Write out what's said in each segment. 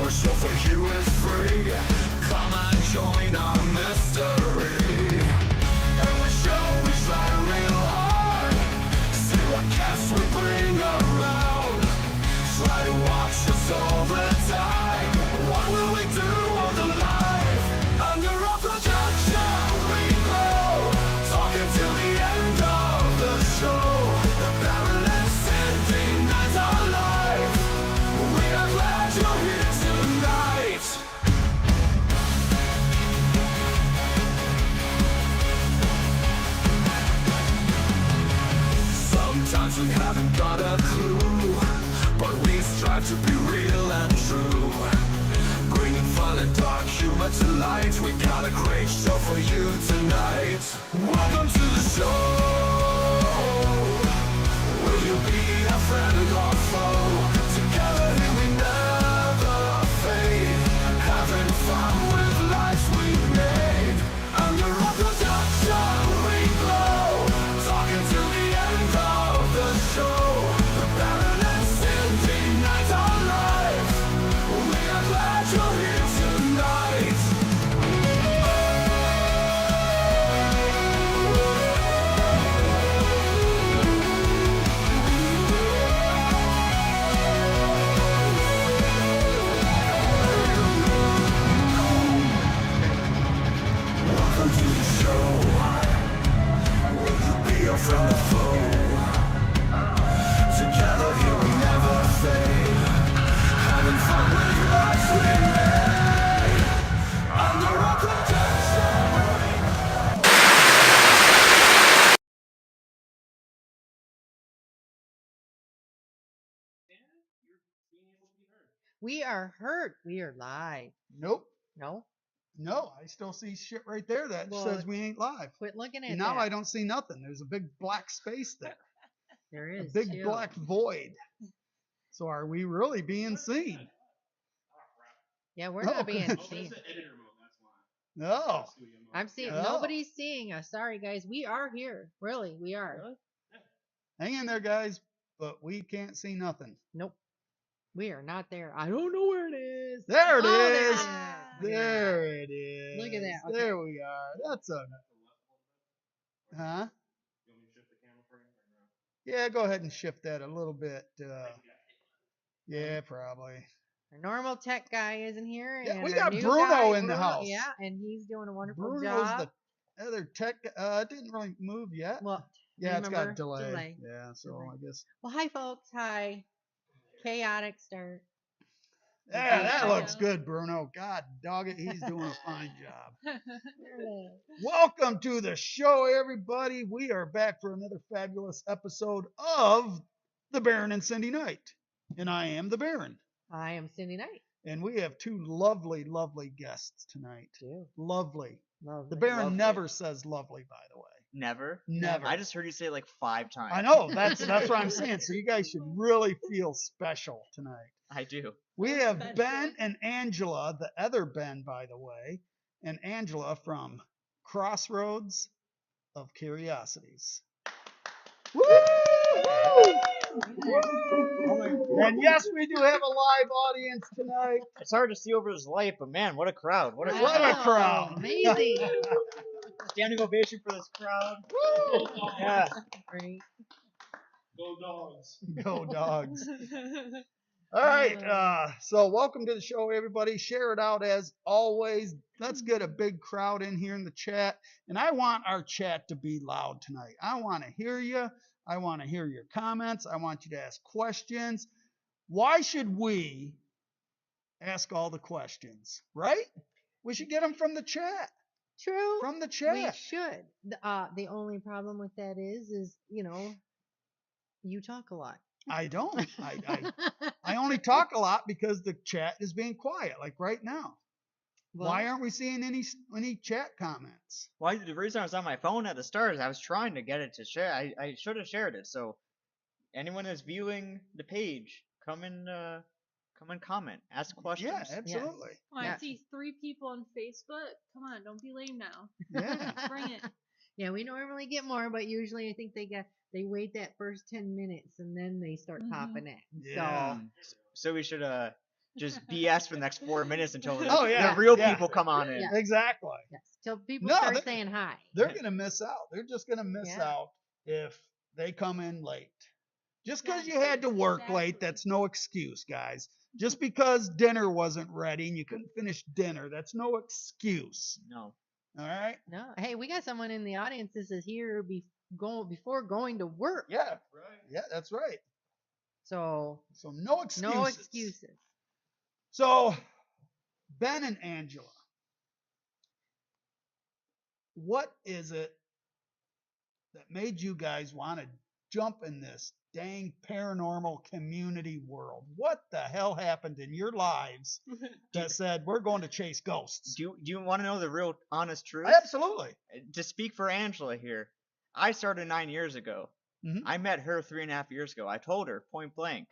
Our show for you is free. Come and join our mystery. And we show we try real hard. See what guests we bring around. Try to watch us all the time. What will we do all the life? Under our production we grow. Talking till the end of the show. The Baron and Sindee Nyte are live. We are glad you're here tonight. Sometimes we haven't got a clue, but we strive to be real and true. Bringing fun and dark humor to light. We got a great show for you tonight. Welcome to the show. Will you be a friend or foe? Together here we never fade. Having fun with lives we made. Under our production we glow. Talking till the end of the show. The Baron and Sindee Nyte are live. We are glad you're here tonight. Welcome to the show. Will you be a friend or foe? Together here we never fade. Having fun with lives we made. Under our protection. We are hurt. We are live. Nope. No? No, I still see shit right there that Well, says we ain't live. Quit looking at And now that. I don't see nothing. There's a big black space there. There A is big too. black void. So are we really being seen? Yeah, we're not being Okay. seen. No. I'm seeing Oh. nobody's seeing us. Sorry guys. We are here. Really, we are. Hang in there, guys. But we can't see nothing. Nope. We are not there. I don't know where it is. There it Oh, is. Look at that. There it is. Look at that. Okay. There we are. That's a. Huh? Yeah, go ahead and shift that a little bit. Yeah, probably. Our normal tech guy isn't here. Yeah, and we our got new Bruno guy, in the Bruno, house. Yeah, and he's doing a wonderful Bruno's job. the other tech. Didn't really move yet. Well, Yeah, it's got remember, delay. Yeah, so Delay. I guess. Well, hi folks. Hi. Chaotic start. Yeah, that Yeah. looks good, Bruno. God dog it, he's doing a fine job. There it is. Welcome to the show, everybody. We are back for another fabulous episode of the Baron and Sindee Nyte. And I am the Baron. I am Sindee Nyte. And we have two lovely, lovely guests tonight. Too. Lovely. Love The it. Baron Lovely. never says lovely, by the way. Never? Never. I just heard you say it like 5 times. I know. That's what I'm saying. So you guys should really feel special tonight. I do. We have Ben and Angela, the other Ben, by the way, and Angela from Crossroads of Curiosities. Woo! And yes, we do have a live audience tonight. It's hard to see over this light, but man, what a crowd. What a Wow. What a crowd. crowd. Amazing. Standing ovation for this crowd. Yeah. Great. Go dogs. All right. So welcome to the show, everybody. Share it out as always. Let's get a big crowd in here in the chat. And I want our chat to be loud tonight. I want to hear you. I want to hear your comments. I want you to ask questions. Why should we ask all the questions, right? We should get them from the chat. True. From the We chat. should. The only problem with that is you talk a lot. I don't. I only talk a lot because the chat is being quiet, like right now. Well, Why aren't we seeing any chat comments? Well, the reason I was on my phone at the start is I was trying to get it to share. I should have shared it. So anyone that's viewing the page, come and comment, ask questions. Yeah, absolutely. Oh, Yeah. I see 3 people on Facebook. Come on, don't be lame now. Yeah. Bring it. Yeah, we normally get more, but usually I think they wait that first 10 minutes and then they start Mhm. popping in. Yeah. So we should just BS for the next 4 minutes until the, Oh, yeah, the real yeah. people come on in. Yeah. Exactly. Yes. Till people No, start they're- saying hi. They're gonna miss out. They're just gonna miss Yeah. out if they come in late. Just because you Exactly, had to work late, exactly. that's no excuse, guys. Just because dinner wasn't ready and you couldn't finish dinner, that's no excuse. No. All right? No. Hey, we got someone in the audience that is here before going to work. Yeah. Right. Yeah, that's right. So So no excuses. no excuses. So, Ben and Angela, what is it that made you guys want to jump in this dang paranormal community world? What the hell happened in your lives that said we're going to chase ghosts? Do you want to know the real honest truth? Absolutely. To speak for Angela here, I started 9 years ago. Mhm. I met her 3.5 years ago. I told her point blank,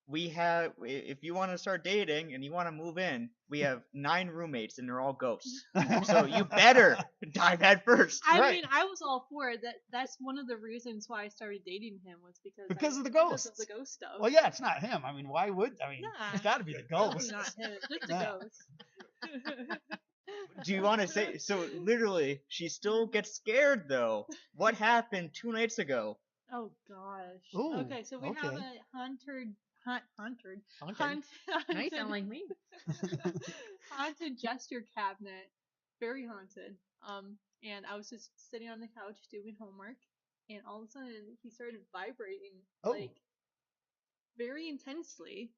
if you want to start dating and you want to move in, we have 9 roommates and they're all ghosts. So you better dive head first. I Right. mean, I was all for it. That's one of the reasons why I started dating him was because Because of the because of ghosts. the ghost stuff. Well, yeah, it's not him. I mean, why would? I mean, Nah. it's got to be the Definitely ghost. not him, just Yeah. a ghost. Do you want to say so? Literally, she still gets scared though. What happened 2 nights ago? Oh gosh. Ooh, okay, so we have okay. a haunted. Nice sound like me. Haunted gesture cabinet, very haunted. And I was just sitting on the couch doing homework, and all of a sudden he started vibrating Oh. like very intensely,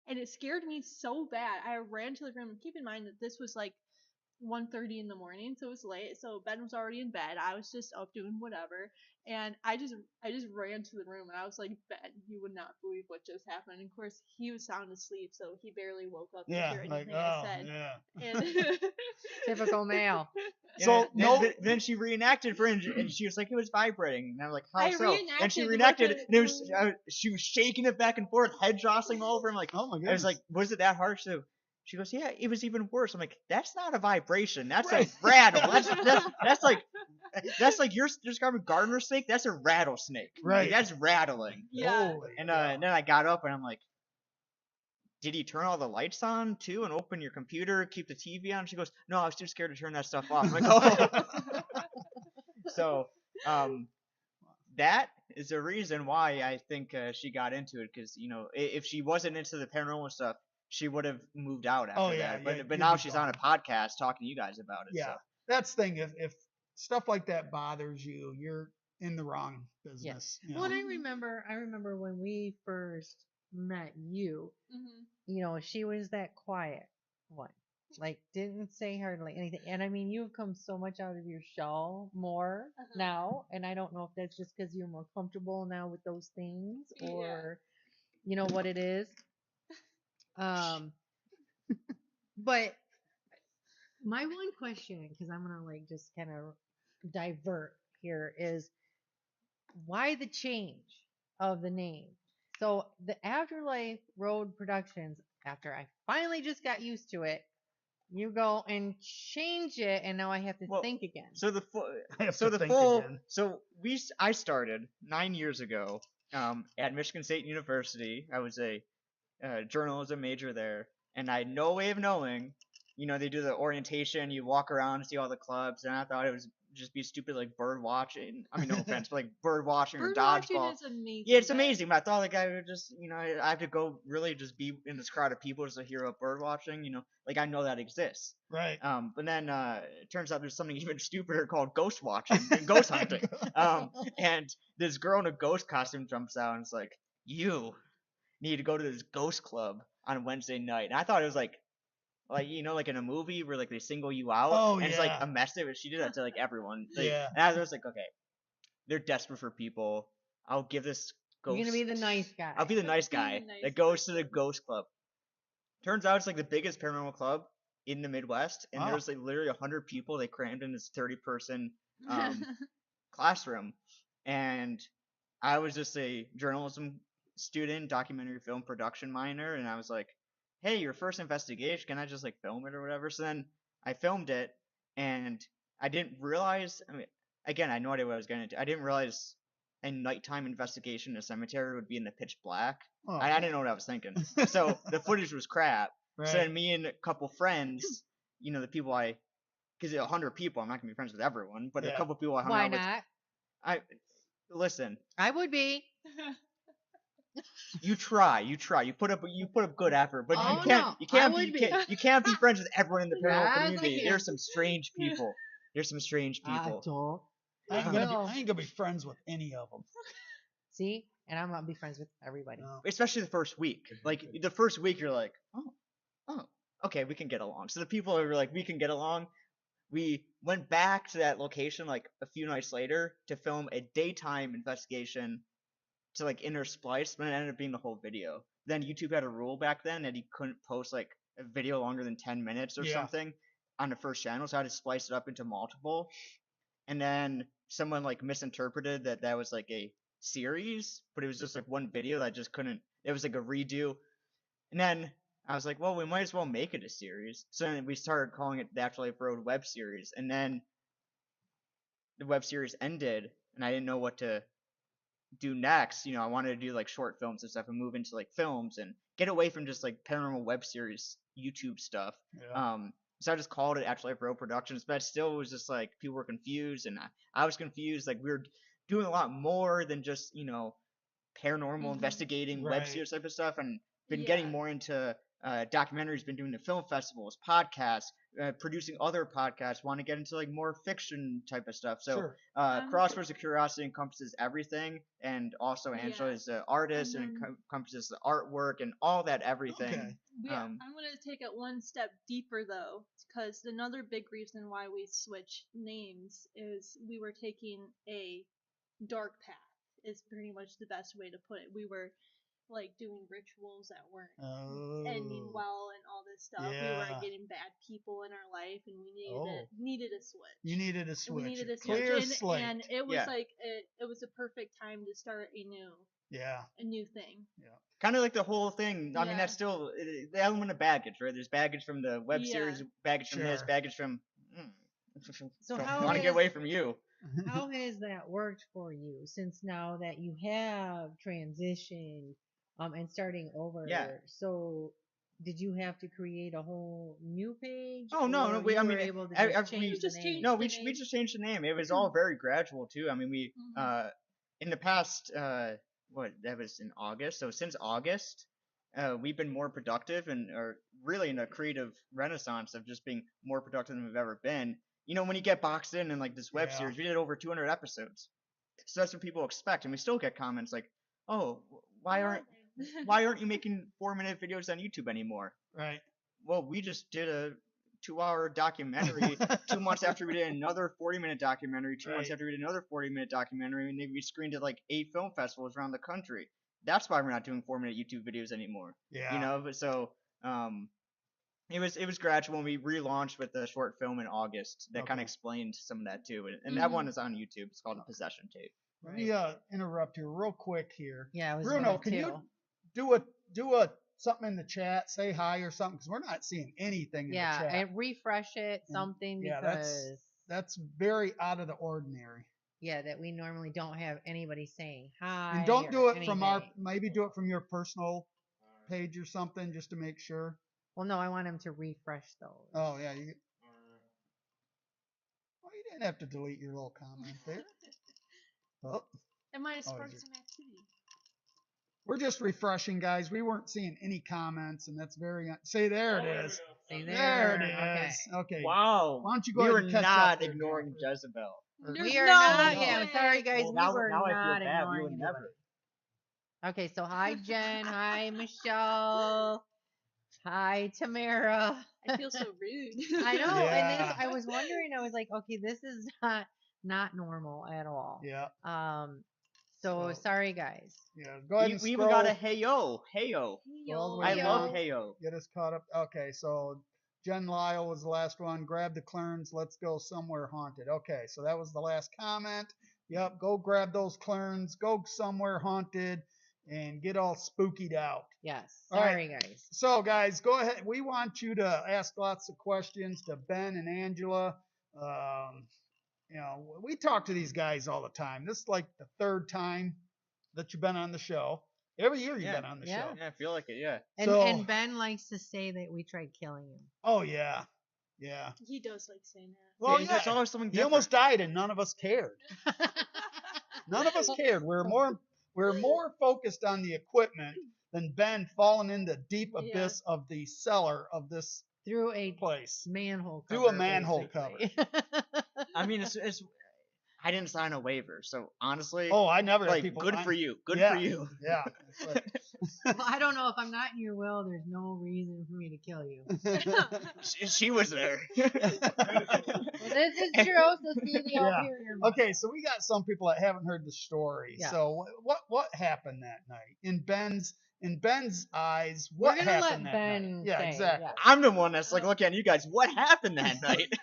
and it scared me so bad. I ran to the room. Keep in mind that this was like 1:30 in the morning, so it was late. So Ben was already in bed. I was just up doing whatever, and I just ran to the room, and I was like, Ben, you would not believe what just happened. And of course, he was sound asleep, so he barely woke up to Yeah, hear like, anything I oh, said. yeah. And Typical male. So, And no- then she reenacted for him, and she was like, it was vibrating. And I'm like, how I so? And she reenacted reenacted, with and it was she was shaking it back and forth, head jostling all over. I'm like, Oh my I was goodness. like, was it that harsh? So she goes, yeah, it was even worse. I'm like, that's not a vibration. That's Right. a rattle. That's like you're describing gardener snake. That's a rattlesnake. Like, Right. that's rattling. yeah. Holy And cow. then I got up and I'm like, did he turn all the lights on too and open your computer, keep the TV on? She goes, no, I was too scared to turn that stuff off. I'm like, oh. So that is the reason why I think she got into it, because if she wasn't into the paranormal stuff, she would have moved out after Oh, yeah, that. yeah, But you'd now be she's on a podcast talking to you guys about it. Yeah, So. that's the thing. If stuff like that bothers you, you're in the wrong business. you Well, and know? I remember when we first met you. Mhm. She was that quiet one. Like, didn't say hardly anything. And I mean, you've come so much out of your shell more Uh-huh. now. And I don't know if that's just because you're more comfortable now with those things, Yeah. or you know what it is. But my one question, because I'm gonna like just kind of divert here, is why the change of the name? So the Afterlife Road Productions, after I finally just got used to it, you go and change it, and now I have to Well, think again. So the I have so to the think full again. so I started 9 years ago at Michigan State University. I was a journalism major there, and I had no way of knowing. They do the orientation, you walk around and see all the clubs, and I thought it was just be stupid like bird watching. I mean, no offense, but like bird watching or Bird watching dodgeball. is amazing. Yeah, it's Ben. amazing, but I thought like I would just, I have to go really just be in this crowd of people just to hear about bird watching. Like I know that exists. Right. But then it turns out there's something even stupider called ghost watching and ghost hunting. And this girl in a ghost costume jumps out and it's like, you need to go to this ghost club on Wednesday night. And I thought it was like like in a movie where like they single you out, Oh, and it's like yeah. a message. But she did that to like everyone. Like, Yeah. And I was like, okay, they're desperate for people. I'll give this ghost. You're gonna be the nice guy. I'll be the nice Be the guy nice that goes to the ghost club. Turns out it's like the biggest paranormal club in the Midwest, and Wow. there's like literally 100 people they crammed in this 30-person classroom. And I was just a journalism student, documentary film production minor, and I was like, hey, your first investigation, can I just like film it or whatever? So then I filmed it, and I didn't realize, I mean, again, I had no idea what I was going to do. I didn't realize a nighttime investigation in a cemetery would be in the pitch black. Oh, I didn't know what I was thinking. So the footage was crap. right. So then me and a couple friends, the people because 100 people, I'm not gonna be friends with everyone, but a Yeah. couple people I hung Why out with. not? Listen. I would be. You try. You put up good effort, but Oh, you can't. no, You can't I be. would be. You can't be friends with everyone in the paranormal Yes, I community. can. There's some strange people. There's some strange I people. don't. I ain't I gonna will. be, I ain't gonna be friends with any of them. See, and I'm gonna be friends with everybody. No. Especially the first week. Like the first week, you're like, oh, okay, we can get along. So the people who were like, we can get along. We went back to that location like a few nights later to film a daytime investigation to like intersplice, but it ended up being the whole video. Then YouTube had a rule back then that you couldn't post like a video longer than 10 minutes or Yeah. something on the first channel, so I had to splice it up into multiple. And then someone like misinterpreted that was like a series, but it was just like one video that just couldn't. It was like a redo. And then I was like, well, we might as well make it a series. So then we started calling it the Afterlife Road web series. And then the web series ended, and I didn't know what to do next. I wanted to do like short films and stuff and move into like films and get away from just like paranormal web series YouTube stuff. Yeah. So I just called it Afterlife Road Productions, but still was just like people were confused and I was confused. Like we were doing a lot more than just paranormal investigating web Right. series type of stuff, and been Yeah. getting more into documentaries, been doing the film festivals, podcasts, producing other podcasts, want to get into like more fiction type of stuff. So Sure. Crossroads of Curiosity encompasses everything, and also Angela Yeah. is the artist and And then- encompasses the artwork and all that everything. Okay. Yeah, Um, I'm gonna take it one step deeper though, because another big reason why we switched names is we were taking a dark path. Is pretty much the best way to put it. We were like doing rituals that weren't ending well and all this stuff. We Yeah. were getting bad people in our life, and we needed Oh. needed a switch. You needed a And switch. we needed a Clear switch, slate. and it was Yeah. like it was a perfect time to start a Yeah. new thing. Kind of like the whole thing. I mean, Yeah. that's still the element of baggage, right? There's baggage from the web Yeah. series, baggage from this, Sure. baggage from. So how want to is- get away from you? How has that worked for you since now that you have transitioned and starting over? Yeah. So did you have to create a whole new page? Oh, no, or no, you I were mean, able to I- just we change just the changed name? No, the we name. just changed the name. It was all very gradual too. I mean, we in the past that was in August. So since August, we've been more productive and are really in a creative renaissance of just being more productive than we've ever been. When you get boxed in like this web Yeah. series, we did over 200 episodes. So that's what people expect, and we still get comments like, "Oh, why aren't you making 4-minute videos on YouTube anymore?" Right. Well, we just did a 2-hour documentary 2 months after we did another 40-minute documentary, 2 months Right. after we did another 40-minute documentary, and then we screened at like 8 film festivals around the country. That's why we're not doing 4-minute YouTube videos anymore. Yeah. But so it was gradual. When we relaunched with the short film in August, that kind Okay. of explained some of that too. And that one is on YouTube. It's called The Possession Tape. Let me interrupt you real quick here. Yeah, I was Bruno, gonna can too. you do a something in the chat? Say hi or something, because we're not seeing anything in the Yeah, chat. and refresh it And- something yeah, because That's very out of the ordinary. that we normally don't have anybody saying hi. And don't do or it from anything. maybe do it from your personal page or something, just to make sure. Well, no, I want him to refresh those. Oh yeah, you didn't have to delete your little comment there. Oh, It might have Oh, sparked is it- some activity. we're just refreshing, guys. We weren't seeing any comments, and that's very. See, there it is. See There it Okay. is. Okay. Wow. Why don't you go We ahead were and catch not up there, ignoring Jennifer? Jezebel. There's We are no not. way. Yeah, I'm sorry, guys. Well, we now, were now I not feel bad. We ignoring would anybody. never. Okay, so hi Jen, hi Michelle, hi Tamara. I feel so rude. I know, and Yeah. this, I was wondering. I was like, okay, this is not normal at all. Yeah. So So- sorry, guys. Yeah. Go ahead and We scroll. even got a heyo. Scroll the way I down. love heyo. Get us caught up. Okay, so Jen Lyle was the last one. Grab the Clarns. Let's go somewhere haunted. Okay, so that was the last comment. Yep, go grab those Clarns. Go somewhere haunted and get all spookied out. Yes, All right. sorry, guys. So, guys, go ahead. We want you to ask lots of questions to Ben and Angela. we talk to these guys all the time. This is like the third time that you've been on the show. Every year you've Yeah. been on the Yeah. show. Yeah, I feel like it. Yeah. And Ben likes to say that we tried killing him. Oh yeah, yeah. He does like saying that. Well, Yeah, yeah. there's always something He almost different. died, and none of us cared. None of us cared. We're more focused on the equipment than Ben falling in the deep abyss of the cellar of this Through a place. manhole cover. Through a manhole basically. I mean, it's. I didn't sign a waiver, so honestly, Oh, I never had like, people. good for you. Good yeah, for you. Yeah. It's Well, I don't know if I'm not in your will. There's no reason for me to kill you. like- She was there. Well, this is true. So see the Yeah. ulterior motive. Okay, so we got some people that haven't heard the story. Yeah. So what happened that night in Ben's eyes? We're What gonna happened let that Ben night? Yeah, say, exactly. yeah. I'm the one that's like looking at you guys. What happened that night?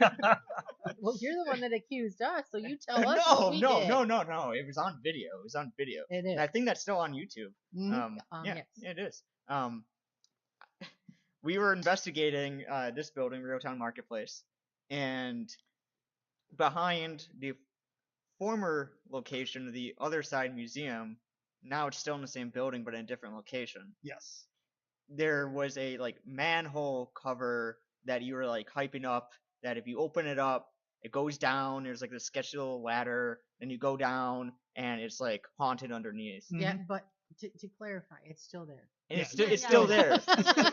Well, you're the one that accused us, so you tell us. no, what we no, did. no, no, no. It was on video. It was on video. It is. And I think that's still on YouTube. Mhm. Yeah, yes. yeah, it is. We were investigating this building, Town Marketplace, and behind the former location of the other side museum, now it's still in the same building but in a different location. Yes. There was a like manhole cover that you were like hyping up. That if you open it up, it goes down. There's like this sketchy little ladder, and you go down, and it's like haunted underneath. Yeah, Mhm. but to clarify, it's still there. And Yeah. it's Yeah, still yeah. there.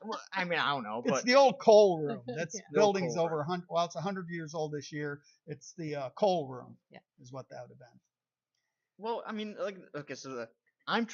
Well, I mean, I don't know, It's but the old coal room. That's Yeah. The old building's coal over 100. Well, it's 100 years old this year. It's the coal room. Yeah. Is what that would have been. well, I mean, like, okay, so I'm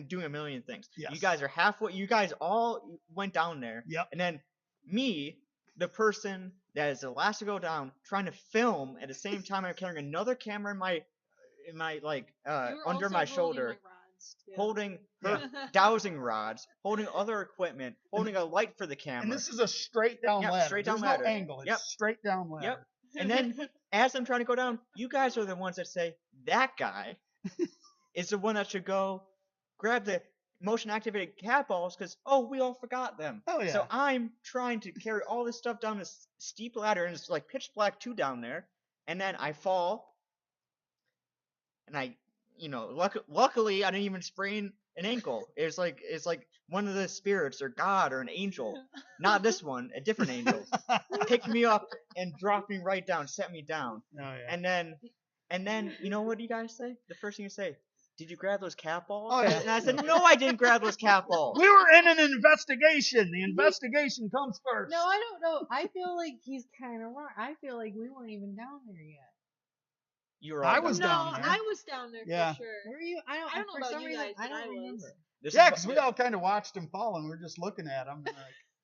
doing a million things. Yes. You guys are halfway. You guys all went down there. Yep. And then me, the person that is the last to go down, trying to film at the same time. I'm carrying another camera in my like You were under also my holding, shoulder, like, rods, too. holding her dowsing rods, holding other equipment, holding a light for the camera. And this is a straight down Yep, ladder. straight down There's ladder. no angle. It's Yep. straight down ladder. And then as I'm trying to go down, you guys are the ones that say that guy is the one that should go grab the motion activated cat balls because we all forgot them. Oh yeah. So I'm trying to carry all this stuff down this steep ladder, and it's like pitch black too down there. And then I fall, and I, luckily I didn't even sprain an ankle. It's like one of the spirits or God or an angel, not this one, a different angel, picked me up and dropped me right down, set me down. Oh yeah. And then you know what you guys say? The first thing you say, did you grab those cat balls? Oh, yeah. And I said, no, I didn't grab those cat balls. We were in an investigation. The investigation comes first. No, I don't know. I feel like he's kind of wrong. I feel like we weren't even down there yet. You were I all was done. down No, there. I was down there Yeah. for sure. Were you? I don't I don't know for about some you reason, guys, I but I don't was. remember. This Yeah, is because we all kind of watched him fall, and we were just looking at him. Like,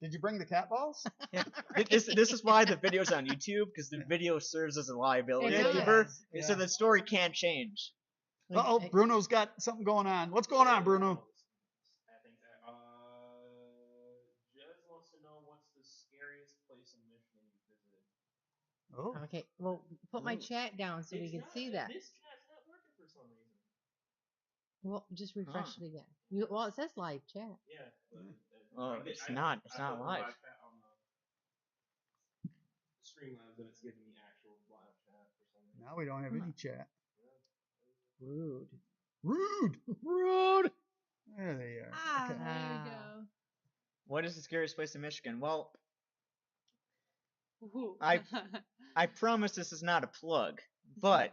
did you bring the cat balls? Yeah. This is why the video's on YouTube, because the video serves as a liability It waiver, does. Yeah. so the story can't change. Like, Uh oh, Bruno's got something going on. What's going on, Bruno? I think that Jez wants to know what's the scariest place in Michigan you visited. Oh, Okay, well, put my Ooh. chat down so we It's can not- see that. This chat's not working for some reason. Well, just refresh Huh. it again. Well, it says live chat. Yeah. Oh, it's not live. Chat on the Streamlabs, and it's giving me actual live chat for some reason. now we don't have any chat. Rude. Rude. Rude. There they are. Ah, Okay. there Ah. you go. What is the scariest place in Michigan? Well, Ooh. I promise this is not a plug, but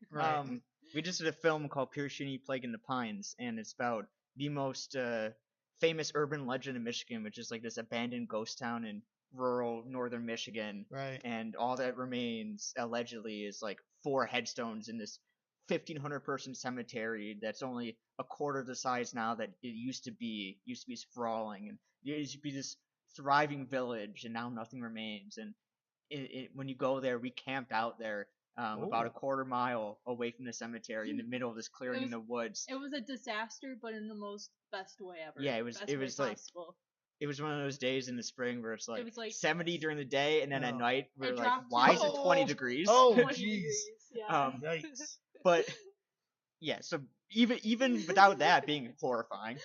Right. we just did a film called Pirshini Plague in the Pines, and it's about the most famous urban legend in Michigan, which is like this abandoned ghost town in rural northern Michigan. Right. And all that remains allegedly is like 4 headstones in this 1,500 person cemetery that's only a quarter of the size now that it used to be sprawling, and it used to be this thriving village, and now nothing remains. And when you go there, we camped out there about a quarter mile away from the cemetery in the middle of this clearing in the woods. It was a disaster, but in the most best way ever. Yeah, it was- Best it way was, like, possible. It was one of those days in the spring where it's like, was, like, 70 during the day, and then at Oh. night we're It like, dropped why is to- it 20 degrees? Oh, 20 jeez. degrees, yeah. Yikes. But yeah, so even without that being horrifying,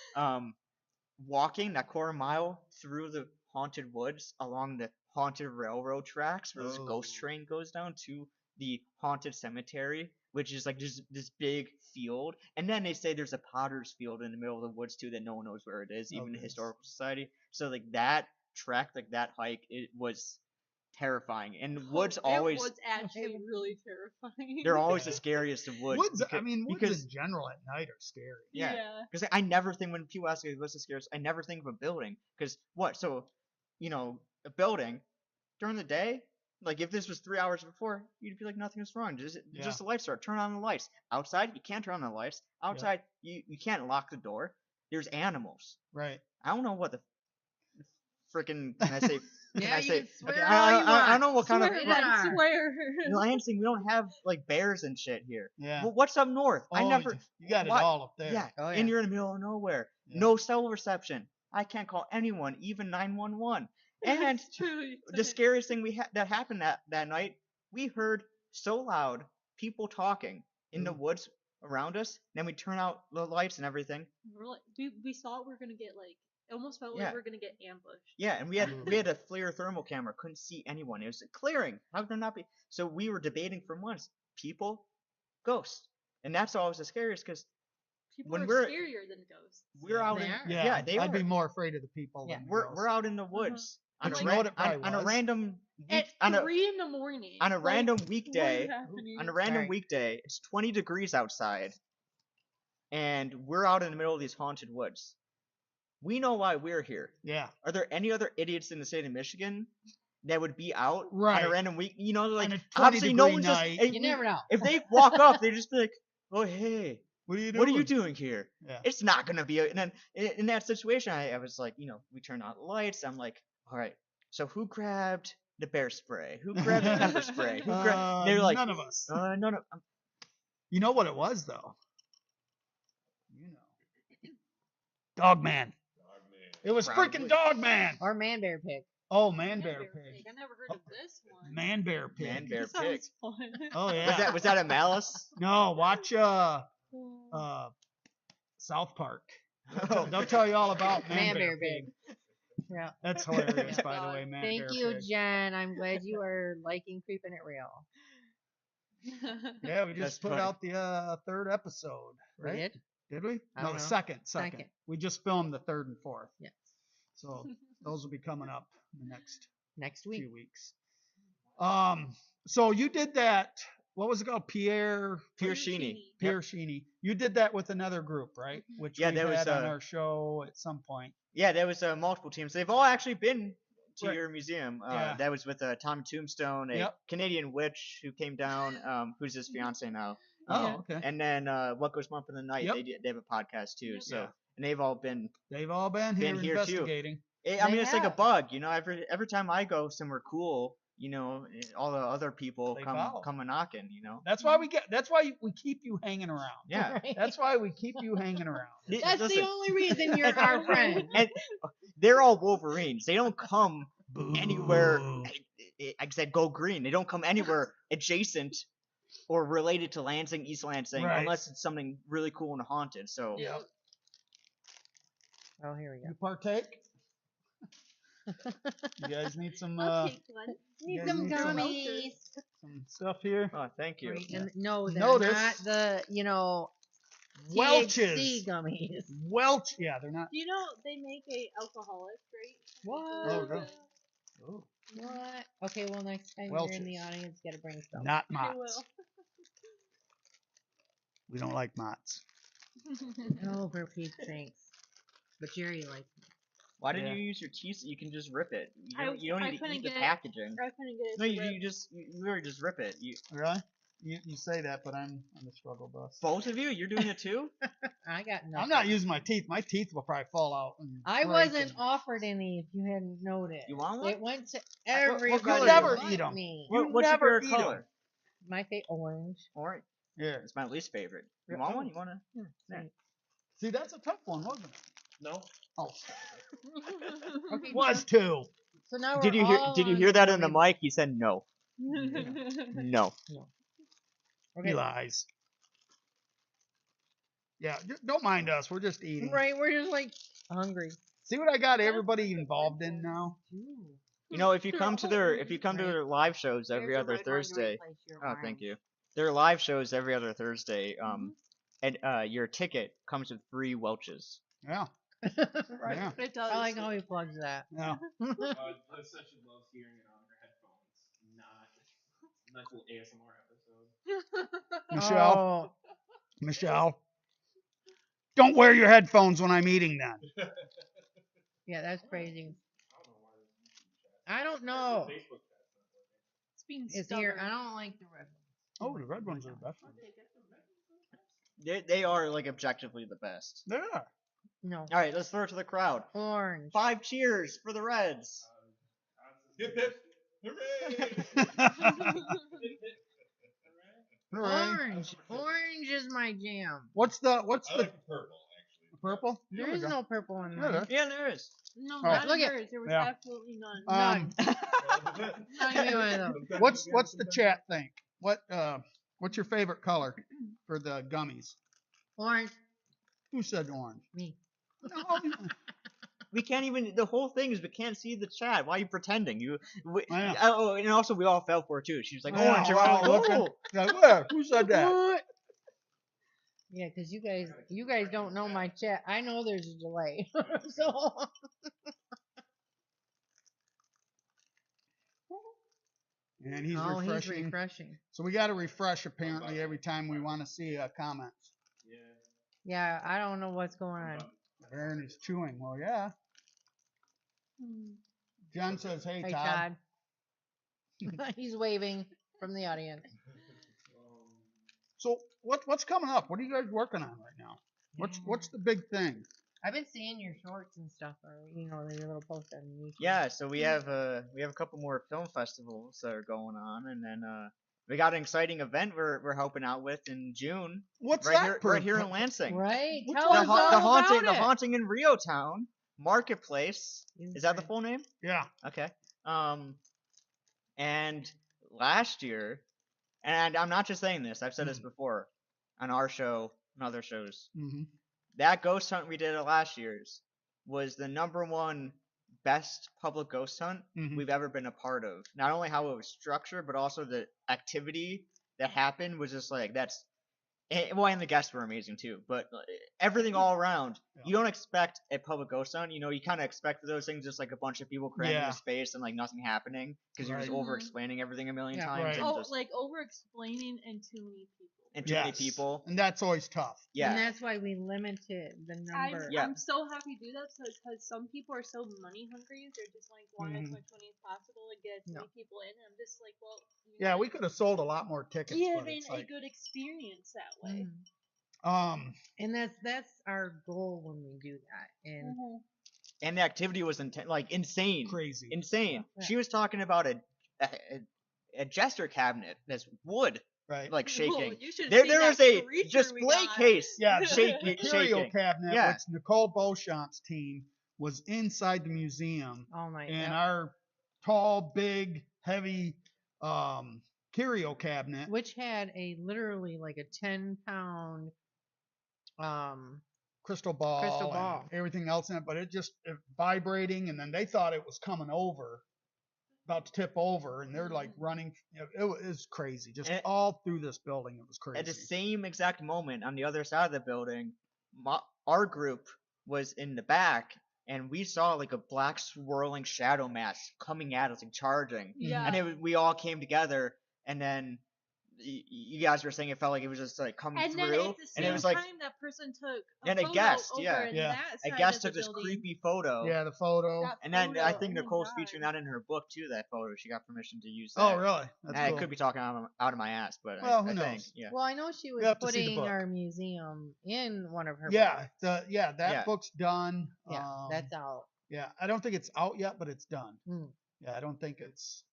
walking that quarter mile through the haunted woods along the haunted railroad tracks where this ghost Oh. train goes down to the haunted cemetery, which is like just this big field, and then they say there's a potter's field in the middle of the woods too that no one knows where it is, even the Okay. historical society. So like that trek, like that hike, it was terrifying. And the woods It always was actually really terrifying. they're always the scariest of woods. Woods. I mean, woods because in general at night are scary. yeah. Yeah. Because I never think when people ask me what's the scariest, I never think of a building. Because what? So, a building during the day, like if this was 3 hours before, you'd be like nothing is wrong. Just Yeah. the lights are. Turn on the lights. Outside, you can't turn on the lights. Outside, you can't lock the door. There's animals. Right. I don't know what the freaking can I say? Can Yeah, I you say? can swear okay, all you I want. don't know what kind of. Swear, It then are. swear. In Lansing, we don't have like bears and shit here. Yeah. Well, what's up north? I Oh, never. You got it why- all up there. Yeah, Oh, and yeah. you're in the middle of nowhere. Yeah. No cell reception. I can't call anyone, even 911. And It's truly the scariest thing that happened that night, we heard so loud people talking in the woods around us. Then we turn out the lights and everything. We're like, we thought we were gonna get like, it almost felt Yeah. like we were gonna get ambushed. Yeah, and we had a FLIR thermal camera. Couldn't see anyone. It was clearing. How could there not be? So we were debating for months. People, ghosts, and that's always the scariest because People when are we're- scarier than ghosts. we're out They in are. Yeah. they I'd are. be more afraid of the people Yeah. than the We're ghosts. out in the woods on, But a you know ra- what it probably on a was? random At week, on a 3 in the morning. on a Like, random what is weekday. happening? On a random Sorry. weekday, it's 20 degrees outside, and we're out in the middle of these haunted woods. We know why we're here. Yeah. Are there any other idiots in the state of Michigan that would be out on Right. a random week? Like On a 20 obviously no degree one's just. night. Hey, You never know. If they walk up, they just be like, "Oh hey, What are you doing? what are you doing here?" Yeah. It's not gonna be. And then in that situation, I was like, we turned out the lights. I'm like, all right. So who grabbed the bear spray? Who grabbed the pepper spray? Who grabbed? They were like, none of us. no. You know what it was though? Dog Man. It was Probably. freaking Dog Man. Or man bear pig. Oh, Man Bear Pig. I never heard of this one. Man Bear Pig. Man bear This pig. sounds fun. Oh yeah. Was that a malice? No, watch South Park. They'll tell you all about Man, Man Bear, Bear Pig. Yeah. That's hilarious, Yeah. by the way, Man Thank Bear you, Pig. Jen. I'm glad you are liking Creeping It Real. Yeah, we That's just put funny. out the third episode, We right? did? Did we? I No, don't the know. second. Second. We just filmed the third and fourth. Yes. So those will be coming up in the next Next week. few weeks. So you did that. What was it called? Pierre Piercini. Sheeney. You did that with another group, right? Which Yeah, we that was, had on our show at some point. Yeah, there was multiple teams. They've all actually been to Right. your museum. Yeah. That was with Tommy Tombstone, a Yep. Canadian witch who came down, who's his fiance now. Oh, okay. And then What Goes Bump in the Night, Yep. they have a podcast too. Yep. So Yeah. and they've all been. They've all been Been here here too. investigating. I They mean, it's like a have. bug, Every time I go somewhere cool, all the other people They follow. come a knocking, That's why we keep you hanging around. Yeah. Right. That's why we keep you hanging around. That's Listen, the only reason you're our friend. and they're all Wolverines. They don't come anywhere. Boo. I said go green. They don't come anywhere adjacent or related to Lansing, East Lansing, Right. unless it's something really cool and haunted. So Yeah. Oh, here we go. You partake? You guys need some I'll take one. you Need guys some need some- gummies. some stuff here. oh, thank you. Right, and no, they're Notice- not the, Welch's. THC gummies. Welch. Yeah, they're not. Do you know they make a alcoholic drink? What? Oh, really? Oh. What? Okay, well, next time you're in the Welch's. audience, gotta bring some. Not I Mott's. will. We don't like Mott's. Oh, for Pete's sakes. But Jerry likes them. Why didn't Yeah. you use your teeth? You can just rip it. You I- don't, you don't I need to couldn't eat the get it. packaging. I couldn't get it. No, to you rip. you really just rip it. Really? You say that, but I'm on the struggle bus. Both of you, you're doing it too. I got nothing. I'm not using my teeth. My teeth will probably fall out. and I break wasn't and- offered any, if you hadn't noticed. You want one? It went to what everybody. color never but eat 'em. me. You What's never your eat favorite 'em. color? My favorite orange. Orange. Here. It's my least favorite. You Rip want one. one? You want to? Yeah. See, that's a tough one, wasn't it? No. Oh, Okay, was too. So now Did we're you hear? all Did you on hear that in the gummy- mic? He said no. No. Okay. He lies. Yeah, don't mind us. We're just eating. Right, we're just like hungry. See what I got everybody involved in now? Ooh. You know, if you They're come to all their Right. live shows every Here's a other red one to Thursday. replace your Oh, thank orange. you. Their live shows every other Thursday. Mhm. And your ticket comes with free Welches. Yeah. Right. Yeah. It does. I like how he plugs that. Yeah. Alyssa should love hearing it on her headphones. Not nice little ASMR episode. Michelle. Oh, Michelle. Don't wear your headphones when I'm eating then. yeah, that's crazy. I don't know why this YouTube chat. I don't know. Facebook chat's not working. It's being It's stubborn. here. I don't like the red one. Oh, the red ones are the best. I'll take it. They are like objectively the best. Yeah. No. All right, let's throw it to the crowd. Orange. 5 cheers for the Reds. Hip hip. Hooray! Hooray. Orange. Orange is my jam. What's the I like the purple actually. purple? There is no purple in Yeah, there. there- Yeah, there is. No, Oh. not Look in at- hers. There was Yeah. absolutely none. None. Not even one of them. What's the chat think? What's your favorite color for the gummies? Orange. Who said orange? Me. No, We can't even. The whole thing is we can't see the chat. Why are you pretending? I know. Oh, and also we all fell for it too. She was like, Yeah, "Orange." we're all everyone's like, looking. "Oh." Like, where? Who said that? What? Yeah, because you guys don't know my chat. I know there's a delay. So And he's oh, refreshing. he's refreshing. So we got to refresh apparently every time we want to see comments. Yeah. Yeah, I don't know what's going on. Baron is chewing. Well, yeah. Hmm. Jen says, "Hey, Hey, Todd." Todd. He's waving from the audience. So what's coming up? What are you guys working on right now? What's the big thing? I've been seeing your shorts and stuff, or your little post on YouTube. Yeah, so we have a couple more film festivals that are going on, and then we got an exciting event we're helping out with in June. What's right that? here in Lansing. Right. What's Tell that? us all The about the it. haunting in Rio Town Marketplace. Is that the full name? Yeah. Okay. And last year, and I'm not just saying this, I've said this before on our show and other shows. Mm-hmm. That ghost hunt we did at last year's was the #1 best public ghost hunt Mhm. we've ever been a part of. Not only how it was structured, but also the activity that happened was just like and the guests were amazing too. But everything all around, Yeah. you don't expect a public ghost hunt. You kind of expect those things, just like a bunch of people crammed Yeah. into space and like nothing happening because you're just Right. over explaining everything a million Yeah. times Right. and Oh, just like over explaining and too many people. and too many Yes. people. And that's always tough. Yeah. And that's why we limited the number. Yeah. I'm so happy to do that because some people are so money hungry. They're just like want as Mhm. much money as possible to get as No. many people in. And I'm just like, well, Yeah, we could have sold a lot more tickets. give But in it's a like, good experience that way. Mhm. And that's our goal when we do that. And Mhm. And the activity was insane. crazy. Insane. Yeah. She was talking about a jester cabinet that's wood, Right. like shaking. Well, you should there see was that a creature we display got. case. Yeah, shaking, the curio shaking. cabinet, Yeah. which Nicole Beauchamp's team was inside the museum, all night. and yep. our tall, big, heavy curio cabinet. Which had literally like a 10-pound Crystal ball, Crystal and ball. everything else in it, but it vibrating, and then they thought it was coming over, about to tip over, and they're like running. It was crazy, just And- all through this building. It was crazy. At the same exact moment, on the other side of the building, our group was in the back, and we saw like a black swirling shadow mass coming at us, like charging. Yeah. And we all came together, and then you guys were saying it felt like it was just like coming And then through, at the and same it was like time, that person took And a photo guest, over yeah. in Yeah. that a side guest of the took this building. creepy photo. Yeah, the photo. That And then I photo, think oh my Nicole's God. featuring that in her book too. That photo, she got permission to use that. Oh, really? That's I cool. could be talking out of my ass, but Well, I who think, knows? yeah. Well, I know she was have to see the putting book. our museum in one of her Yeah, books. that Yeah. book's done. Yeah, that's out. Yeah, I don't think it's out yet, but it's done. Mm. Yeah, I don't think it's.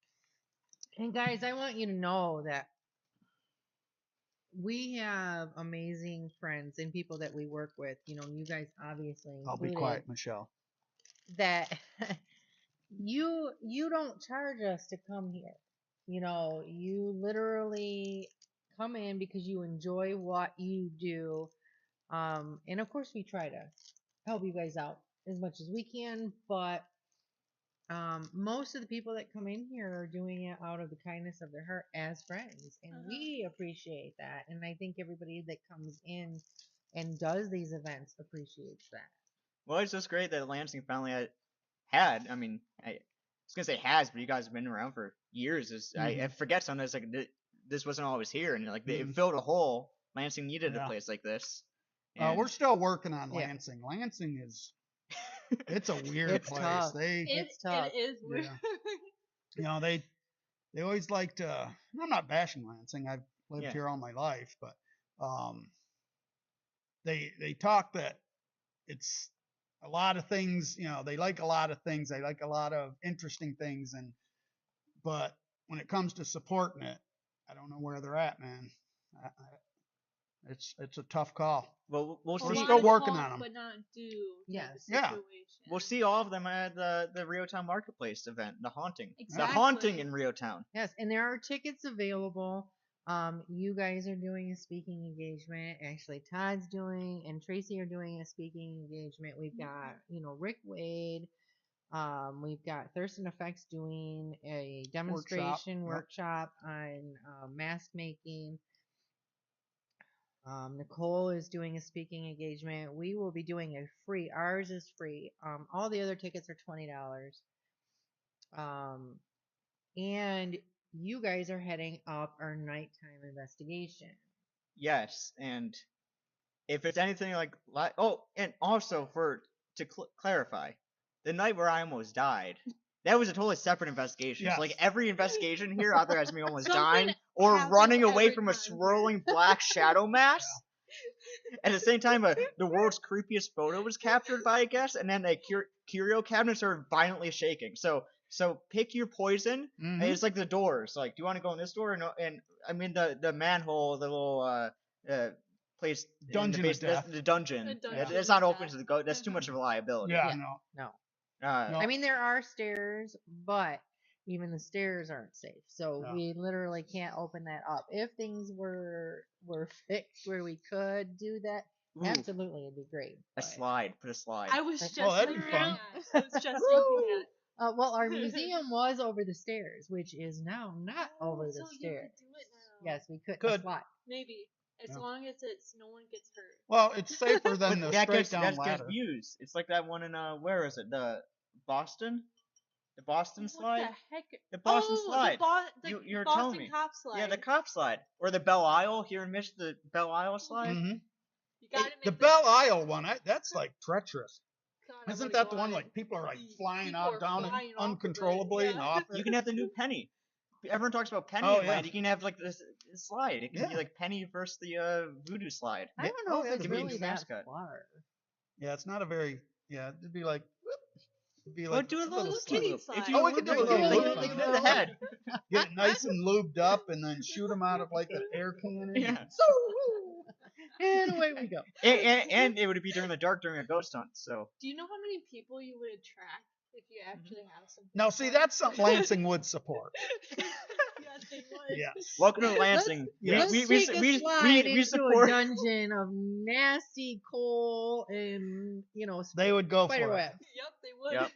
And guys, I want you to know that we have amazing friends and people that we work with. You guys obviously I'll be included, quiet, Michelle. that you don't charge us to come here. You literally come in because you enjoy what you do. And of course we try to help you guys out as much as we can, but most of the people that come in here are doing it out of the kindness of their heart as friends, and we appreciate that. And I think everybody that comes in and does these events appreciates that. Well, it's just great that Lansing finally had. I mean, I was gonna say has, but you guys have been around for years. I forget sometimes like this wasn't always here, and like it filled a hole. Lansing needed a place like this. We're And- still working on Yeah. Lansing. Lansing is it's a weird It's place. tough. It's tough. It is weird. They always like to. I'm not bashing Lansing. I've lived Yeah. here all my life, but they talk that it's a lot of things. They like a lot of things. They like a lot of interesting things, but when it comes to supporting it, I don't know where they're at, man. It's a tough call. Well, we'll We're see. still working Talk, on 'em. but not do. type Yes. of Yeah. situation. We'll see all of them at the Riotown Marketplace event, the haunting, the Exactly. haunting in Riotown. Yes, and there are tickets available. You guys are doing a speaking engagement. Actually, Todd's doing, and Tracy are doing a speaking engagement. We've got, Rick Wade. We've got Thurston Effects doing a demonstration Yep. workshop on mask making. Nicole is doing a speaking engagement. We will be doing a free. Ours is free. All the other tickets are $20. And you guys are heading up our nighttime investigation. Yes, and if it's anything like and also to clarify, the night where I almost died, that was a totally separate investigation. Yes. So like every investigation here either has me almost Something dying or happens running away every from a time. swirling black shadow mass. At the same time, the world's creepiest photo was captured by a guest, and then the curio cabinet started violently shaking. So pick your poison. Mhm. And it's like the doors. Like, do you want to go in this door or no? And I mean the manhole, the little place, in the Dungeon of basement, death. the dungeon. The dungeon It's not of open death. to the go. That's too much of a liability. Yeah, Yeah. no. No. No. I mean, there are stairs, but even the stairs aren't safe. So No. we literally can't open that up. If things were fixed where we could do that, Ooh, absolutely, it'd be great. a but- slide. Put a slide. I was just that'd be thinking fun. that. I was just thinking that. Well, our museum was over the stairs, which is now not over the So you stairs. could do it now. Yes, we could. Could. A slide. Maybe. As Yeah. long as no one gets hurt. Well, it's safer But than the that straight gets down that ladder. gets views. It's like that one in where is it? The Boston. The Boston What slide. the heck? The Boston oh, slide. The You're Boston telling me. cop slide. Yeah, the cop slide or the Belle Isle here in Michigan. The Belle Isle slide. Mhm. You gotta make The this Belle happen. Isle one, that's like treacherous. God, I Isn't wanna that go the one on like it. people are like flying People out are down flying off of it, uncontrollably and yeah. off You it? can have the new Penny. Everyone talks about Penny Oh, Land. yeah. You can have like this slide. It can be Yeah. like Penny versus the Voodoo slide. I don't know Oh, if yeah, it's the really Venus that mascot. far. Yeah, it's not a very. Yeah, it'd be like. whoop. It'd be Well, like do a little slide. kitty loop. slide. If you Oh, we could do a little like, loop like on in it. the head. Get it nice and lubed up, and then shoot them out of like an air cannon. Yeah. And away we go. And it would be during the dark during a ghost hunt. So Do you know how many people you would attract if you actually have some? Now, see, that's something Lansing would support. Yes, they would. Yes. welcome to Lansing. Let's Let's take a slide into support. a dungeon of nasty coal and They would go spider for it. web. Yep, they would. Yep.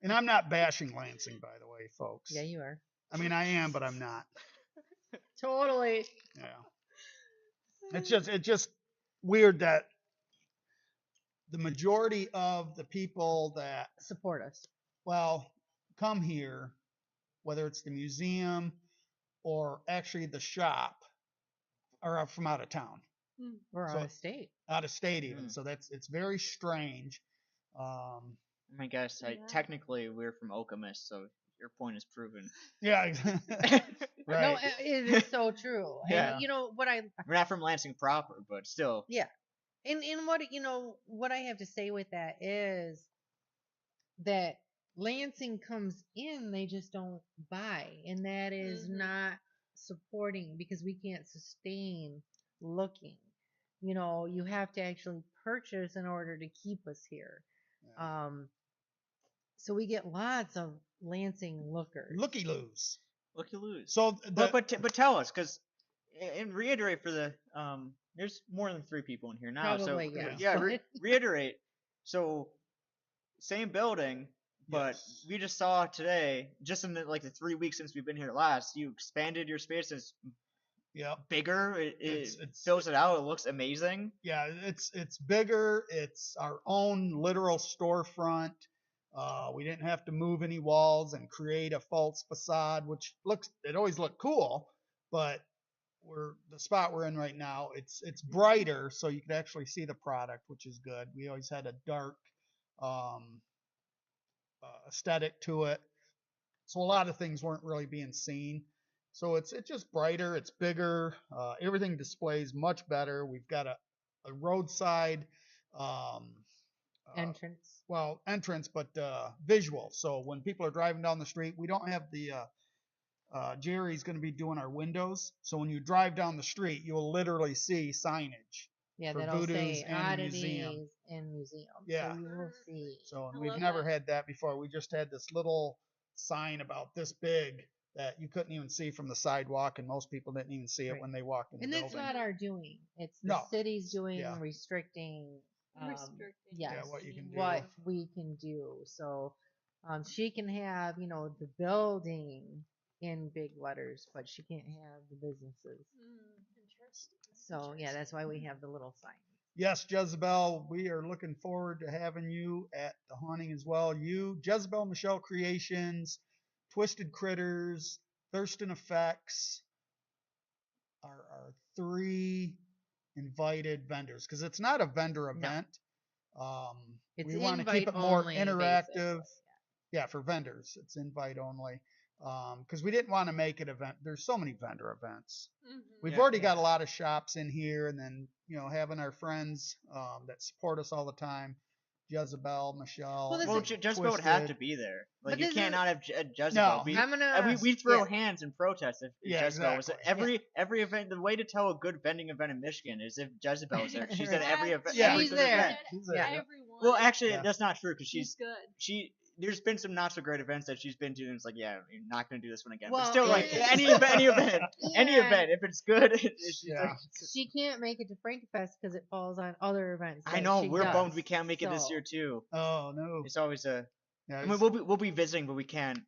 And I'm not bashing Lansing, by the way, folks. Yeah, you are. I mean, I am, but I'm not. Totally. Yeah. It's just weird that the majority of the people that, Support us. well, come here, whether it's the museum or actually the shop, are from out of town, We're So- out of state. out of state even. Mm. So it's very strange. I guess Yeah. technically we're from Okemos, so your point is proven. Yeah. No, Right. it is so true. Yeah. And you know what I We're not from Lansing proper, but still. and what I have to say with that is that Lansing comes in, they just don't buy, and that is Mhm. not supporting because we can't sustain looking. You have to actually purchase in order to keep us here. Yeah. So we get lots of Lansing lookers. Looky loos. Look, you lose. So But tell us, because and reiterate for the there's more than 3 people in here now. Probably, so yes. yeah, reiterate. So same building, But Yes. we just saw today, just in the 3 weeks since we've been here last, you expanded your space. It's Yep. bigger. It It's- fills it out. It looks amazing. Yeah, it's bigger. It's our own literal storefront. We didn't have to move any walls and create a false facade, which it always looked cool, but the spot we're in right now, it's brighter, so you could actually see the product, which is good. We always had a dark aesthetic to it, so a lot of things weren't really being seen. So it's just brighter, it's bigger, everything displays much better. We've got a roadside Entrance. entrance, but visual. So when people are driving down the street, we don't have the Jerry's going to be doing our windows. So when you drive down the street, you'll literally see signage. Yeah, for that'll Voodoo's say and oddities museum. and museum. Yeah. So you will see. So I we've love never that. had that before. We just had this little sign about this big that you couldn't even see from the sidewalk, and most people didn't even see it Right. when they walked in the And that's building. not our doing. It's the No. city's doing, Yeah. restricting. Restricting. Yes, Yeah, what you can do. what we can do. So she can have, the building in big letters, but she can't have the businesses. Interesting. So yeah, that's why we have the little sign. Yes, Jezebel, we are looking forward to having you at the haunting as well. You, Jezebel Michelle Creations, Twisted Critters, Thurston Effects are our 3 invited vendors, because it's not a vendor event. It's We want to keep it more invite-only, interactive. basically. Yeah, for vendors, it's invite only. Because we didn't want to make it event. There's so many vendor events. We've Yeah. already got a lot of shops in here, and then having our friends that support us all the time, Jezebel, Michelle. Well, this Well, is- Jezebel would have to Twisted. be there. But Like, you this can't is- not have Jezebel. No. I'm gonna. We throw yeah. hands in protest if Yeah, Jezebel was exactly. every event. The way to tell a good vending event in Michigan is if Jezebel is there. She's at Right. every event. Yeah. every She's good there. event. She's there, Yeah. yeah. Everyone. Well, actually, Yeah. that's not true because she's good. there's been some not so great events that she's been to, and it's like, yeah, you're not gonna do this one again. Well, but still, like yeah. any event, any Yeah. event, if it's good, she's Yeah. like, She can't make it to Frankfest because it falls on other events. I that know she we're does. bummed we can't make it this So- year too. Oh no. It's always a. Yeah, I mean, we'll be visiting, but we can't.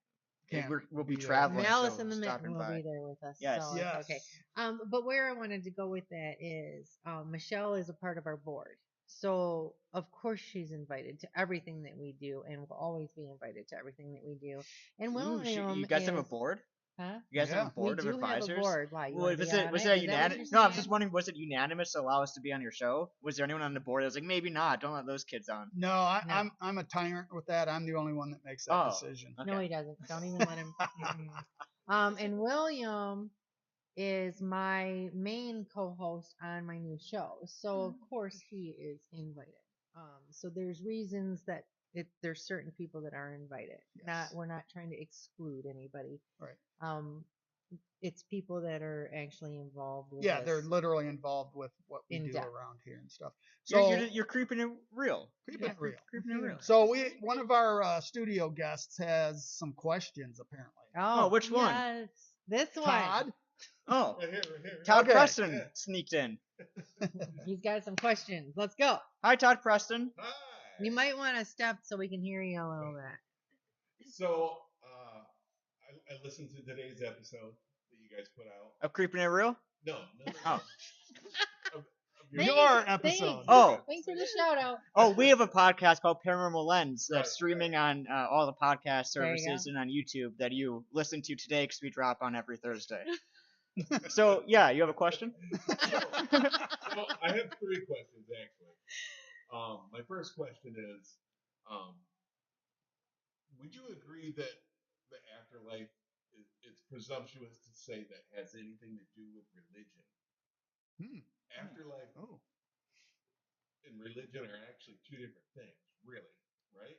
Can't We'll be be there. traveling. Malice so in the stopping Mitten will by. be there with us. Yes. So Yes. it's okay. But where I wanted to go with that is Michelle is a part of our board. So of course she's invited to everything that we do and will always be invited to everything that we do. And Ooh, William you guys have a is- board? Huh? You guys have Yeah. a board we of do advisors? have a board. Why? You Well, wanna was be it on was it? that Is that what unanimous? you're No, I'm just saying? wondering, was it unanimous to allow us to be on your show? Was there anyone on the board that was like, maybe not? Don't let those kids on. No, No. I'm a tyrant with that. I'm the only one that makes that Oh. decision. No, Okay. he doesn't. Don't even let him. And William is my main co-host on my new show, so of course he is invited. So there's reasons that there's certain people that are invited. Yes. We're not trying to exclude anybody. Right. It's people that are actually involved with Yeah, us. they're literally involved with what we In do depth. around here and stuff. So You're creeping it real. keep it real. Creeping it real. So one of our studio guests has some questions apparently. Oh, which one? Yes. this one. Todd. Oh, Right here. Todd Okay. Preston sneaked in. He's got some questions. Let's go. Hi, Todd Preston. Hi. You might want to step so we can hear you a little bit. So, I listened to today's episode that you guys put out. Of creeping it real? No. Oh. Of Thanks, Your thanks. episode. Oh. Thanks for the shout out. Oh, we have a podcast called Paranormal Lens that's Right, streaming on all the podcast There you services go. and on YouTube that you listen to today because we drop on every Thursday. So, yeah, you have a question? Well, I have 3 questions actually. My first question is, would you agree that the afterlife it's presumptuous to say that has anything to do with religion? Hmm. Afterlife Oh. and religion are actually 2 different things, really, right?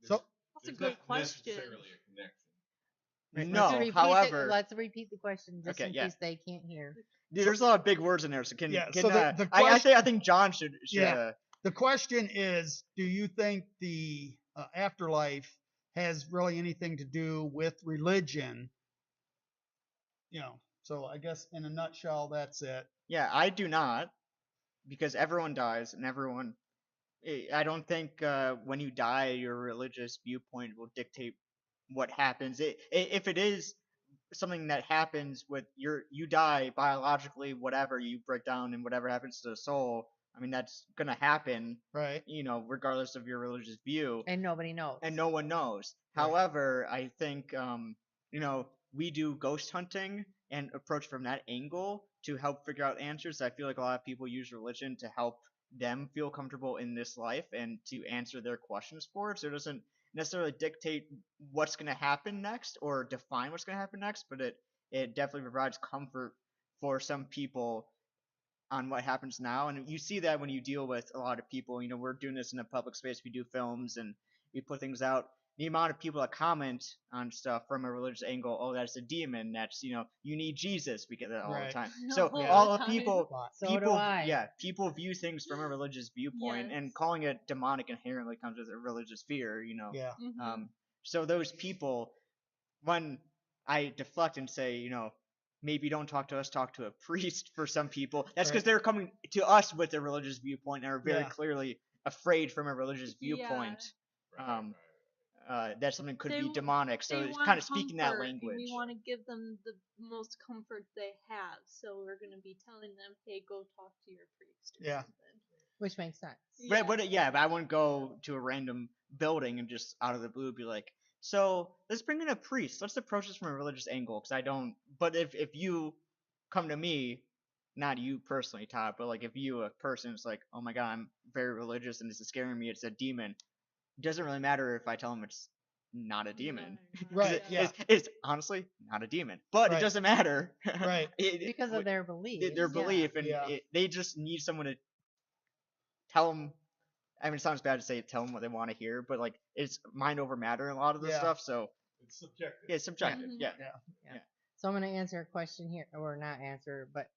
So- That's a there's good not question. necessarily a connection. No, however, let's repeat the question just Okay, in yeah. case they can't hear. dude, there's a lot of big words in there. So can Yeah, can so the I think John should Yeah. The question is, do you think the afterlife has really anything to do with religion? So I guess in a nutshell, that's it. Yeah, I do not, because everyone dies and everyone I don't think when you die, your religious viewpoint will dictate what happens. If it is something that happens with you die biologically, whatever, you break down and whatever happens to the soul, I mean that's gonna happen, Right. regardless of your religious view, And nobody knows. and no one knows. Right. However, I think we do ghost hunting and approach from that angle to help figure out answers. I feel like a lot of people use religion to help them feel comfortable in this life and to answer their questions for it. So it doesn't necessarily dictate what's going to happen next or define what's going to happen next, but it definitely provides comfort for some people on what happens now. And you see that when you deal with a lot of people. We're doing this in a public space. We do films and we put things out. The amount of people that comment on stuff from a religious angle, oh, that's a demon. That's you need Jesus. We get that all Right. the time. No, So all all the the time. people, So do people, I. yeah, people view things from a religious viewpoint, and Yes. calling it demonic inherently comes with a religious fear. Yeah. Mhm. So those people, when I deflect and say, maybe don't talk to us, talk to a priest for some people, that's because Right. they're coming to us with a religious viewpoint and are very Yeah. clearly afraid from a religious Yeah. viewpoint. Right. That something could They be w- demonic. So They it's want kind of speaking that comfort, and language. we want to give them the most comfort they have. So we're going to be telling them, "Hey, go talk to your priest." Or Yeah. something. Which makes sense. Yeah. But I wouldn't go to a random building and just out of the blue be like, so let's bring in a priest. Let's approach this from a religious angle, because I don't. But if you come to me, not you personally, Todd, but like if you, a person, is like, oh my god, I'm very religious and this is scaring me, it's a demon. It doesn't really matter if I tell them it's not a demon. 'Cause Right, yeah. It's honestly not a demon, but Right. it doesn't matter. Right. Because of their beliefs. their yeah. belief, and Yeah. they just need someone to tell them. I mean, it sounds bad to say tell them what they want to hear, but like it's mind over matter in a lot of this Yeah. stuff. So It's subjective. yeah, it's subjective. Mhm. Yeah. So I'm going to answer a question here, or not answer, but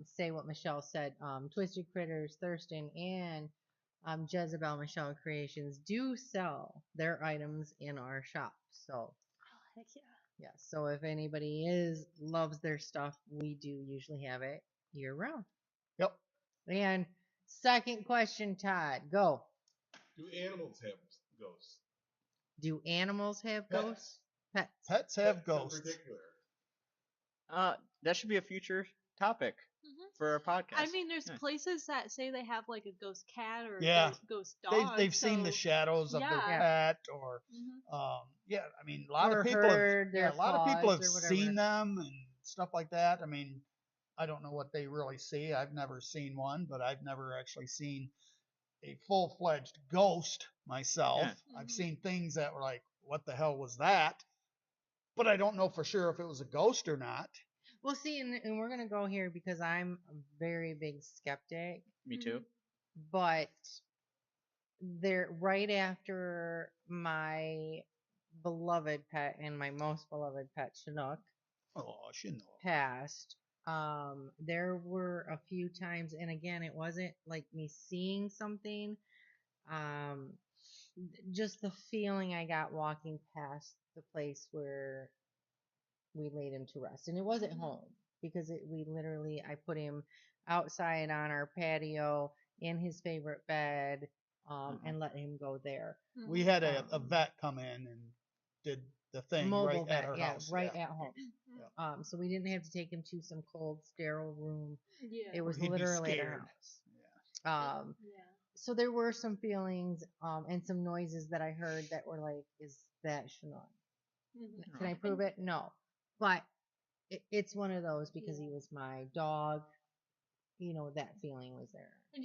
say what Michelle said. Twisted Critters, Thurston, and Jezebel Michelle Creations do sell their items in our shop. So Oh, heck yeah. yeah, so if anybody loves their stuff, we do usually have it year round. Yep. And second question, Todd, go. Do animals have ghosts? Do animals have Pets. ghosts? Pets. Pets have Pets in ghosts. particular. That should be a future topic Mhm. for our podcast. I mean, there's Yeah. places that say they have like a ghost cat or Yeah. a ghost dog. They've seen the so- shadows of their Yeah. pet, or Mhm. yeah. I mean, a lot Or of people heard their a lot of people have paws or whatever. seen them and stuff like that. I mean, I don't know what they really see. I've never seen one, but I've never actually seen a full-fledged ghost myself. Yeah. I've Mhm. seen things that were like, what the hell was that? But I don't know for sure if it was a ghost or not. Well, see, and we're gonna go here because I'm a very big skeptic, Me too. but there right after my beloved pet and my most beloved pet Chinook Oh, I should know. passed, there were a few times, and again, it wasn't like me seeing something, just the feeling I got walking past the place where we laid him to rest, and it wasn't home because I put him outside on our patio in his favorite bed, and let him go there. Mhm. We had a vet come in and did the thing Mobile right vet, at our yeah, house. right yeah. at home. Yeah. So we didn't have to take him to some cold, sterile room. Yeah. It was He'd be literally at our scared. house. Yeah. So there were some feelings, and some noises that I heard that were like, "Is that Chinook? Mhm. Can I prove it? No." But it's one of those because he was my dog. That feeling was there. And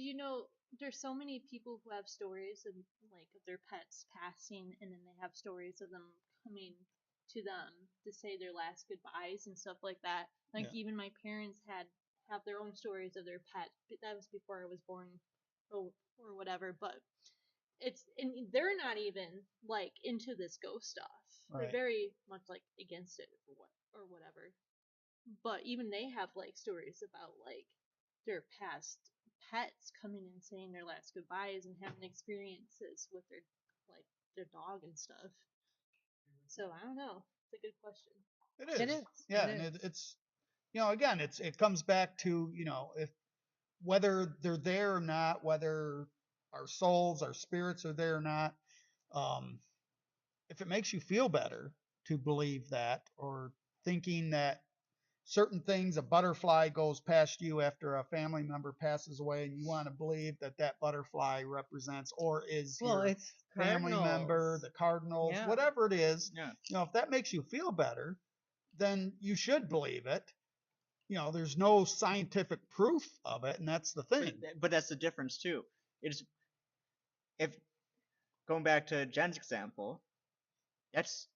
there's so many people who have stories of their pets passing, and then they have stories of them coming to them to say their last goodbyes and stuff like that. Like Yeah. even my parents have their own stories of their pet. But that was before I was born, or whatever. But and they're not even into this ghost stuff. Right. They're very much against it or whatever. But even they have stories about their past pets coming and saying their last goodbyes and having experiences with their dog and stuff. So I don't know. It's a good question. It is. It is. Yeah, It and is. it's again, it comes back to if whether they're there or not, whether our souls, our spirits are there or not. If it makes you feel better to believe that, or thinking that certain things, a butterfly goes past you after a family member passes away, and you want to believe that that butterfly represents or is Well, your it's family member, cardinals. the Cardinals, Yeah. whatever it is. Yeah. If that makes you feel better, then you should believe it. There's no scientific proof of it, and that's the thing. But that's the difference too. It's if going back to Jen's example, that's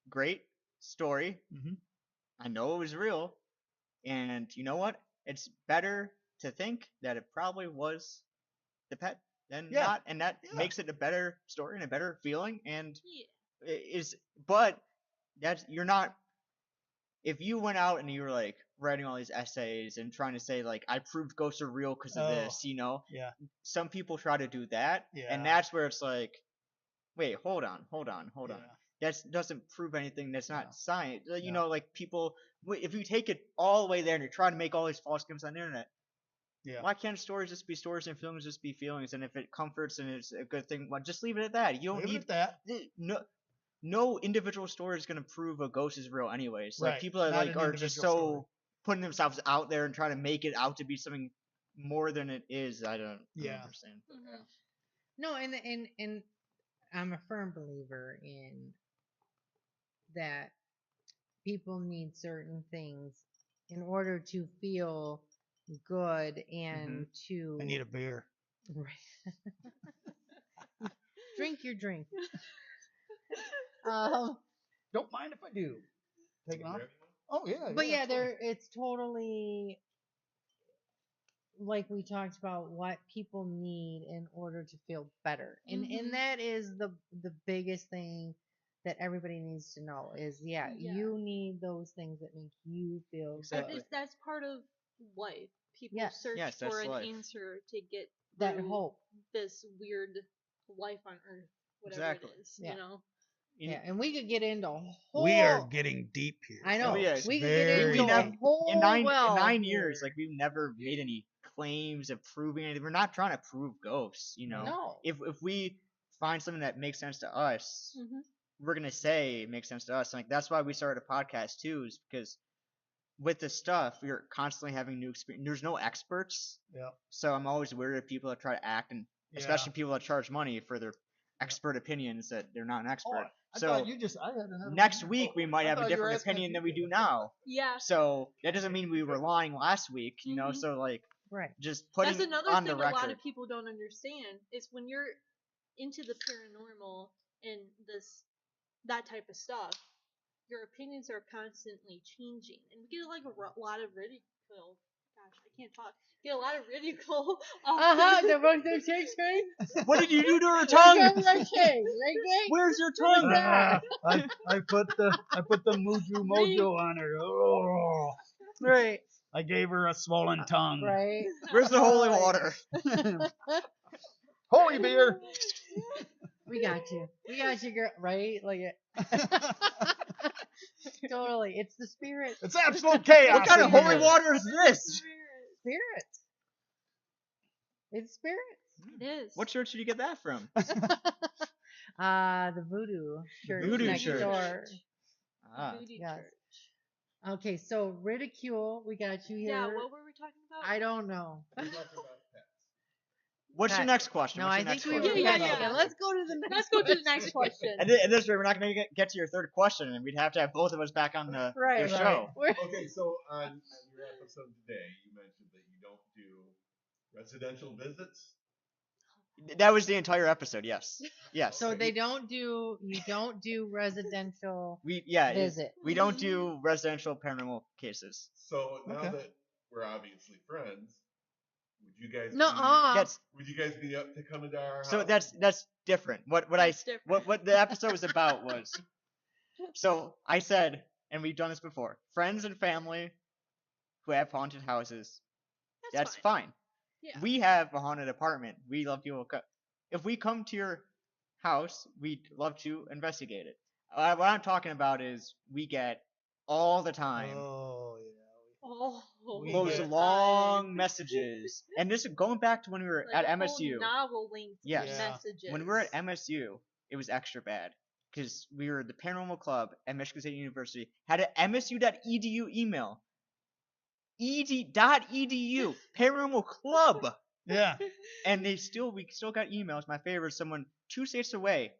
great story. Mhm. I know it was real, and you know what? It's better to think that it probably was the pet than Yeah. not, and that Yeah. makes it a better story and a better feeling. And Yeah. but you're not. If you went out and you were like writing all these essays and trying to say like I proved ghosts are real because of this, Yeah. some people try to do that, Yeah. and that's where it's like, wait, hold on. Yeah. That doesn't prove anything. That's not Yeah. science. You Yeah. know, like people, if you take it all the way there and you're trying to make all these false claims on the internet, Yeah. why can't stories just be stories and films just be feelings? And if it comforts and it's a good thing, well, just leave it at that. You don't Leave it need at that. no individual story is gonna prove a ghost is real, anyways. Like Right. people are Not like an are just individual so story. putting themselves out there and trying to make it out to be something more than it is. I don't Yeah. understand. Mhm. No, and I'm a firm believer in that people need certain things in order to feel good and to I need a beer. drink your drink. Um, Don't mind if I do. Take it off. Grab you Oh yeah. but yeah, absolutely. it's totally like we talked about what people need in order to feel better, Mhm. and that is the biggest thing that everybody needs to know is Yeah. you need those things that make you feel Exactly. good. That's part of life. People Yes. search Yes, that's for an life. answer to get That through hope. this weird life on Earth, whatever Exactly. it is. Yeah. You know. Yeah, and we could get into whole. We are getting deep here. I know. yeah, folks. We could Very get into deep. a whole in 9 well years, here. like we've never made any claims of proving anything. We're not trying to prove ghosts, you know. No. If we find something that makes sense to us, Mhm. we're gonna say it makes sense to us. Like that's why we started a podcast too, is because with this stuff you're constantly having new experience. There's no experts, Yeah. so I'm always wary of people that try to act, and especially people that charge money for their expert opinions that they're not an Oh, expert. I So thought I had another next one. week we might I have a thought you were different asking opinion if than we you- do now. Yeah. So that doesn't mean we were lying last week, you know. Mhm. So like, Right. just putting That's another on thing the a lot record. of people don't understand is when you're into the paranormal and that type of stuff, your opinions are constantly changing, and we get like a lot of ridicule. Gosh, I can't talk. Get a lot of ridicule. The book that shakes right? What did you do to her Which tongue? one did I shake? Right, Jake? Where's your What was tongue? that? I put the Muju Mojo on her. Oh, Right. I gave her a swollen tongue. Right. Where's the holy Right. water? Holy beer. We got you. We got you, girl. Right? Like it. Totally. It's the spirit. It's absolute chaos. What kind of in holy here. water is this? Spirits. It's spirits. It is. What church did you get that from? The voodoo church Voodoo next church. door. Ah, Voodoo yes. church. Okay, so ridicule, we got you here. Yeah, what were we talking about? I don't know. We're talking about pets. what's your Pet. next question? No, What's I your think next we were. question? Yeah. Let's go to the next. Let's go to the next question. At this rate, we're not going to get to your third question, and we'd have to have both of us back on the Right. your show. We're- Okay, so on your episode today, you mentioned that you don't do residential visits. That was the entire episode. Yes. Yes. So you don't do residential we visit. we don't do residential paranormal cases. So now Okay. that we're obviously friends, would you guys? That's Would you guys be up to coming to our house? so that's different. What That's different. what the episode was about was, so I said, and we've done this before, friends and family who have haunted houses, that's fine. Yeah. We have a haunted apartment. We love people. If we come to your house, we'd love to investigate it. What I'm talking about is we get all the time. Oh Oh, We Those get- long messages. And this is going back to when we were like at a whole MSU. novel length Yes. Yeah. messages. When we were at MSU, it was extra bad. Because we were the paranormal club at Michigan State University, had an MSU.edu email. ed.edu, paranormal club. Yeah. And we still got emails. My favorite, someone 2 states away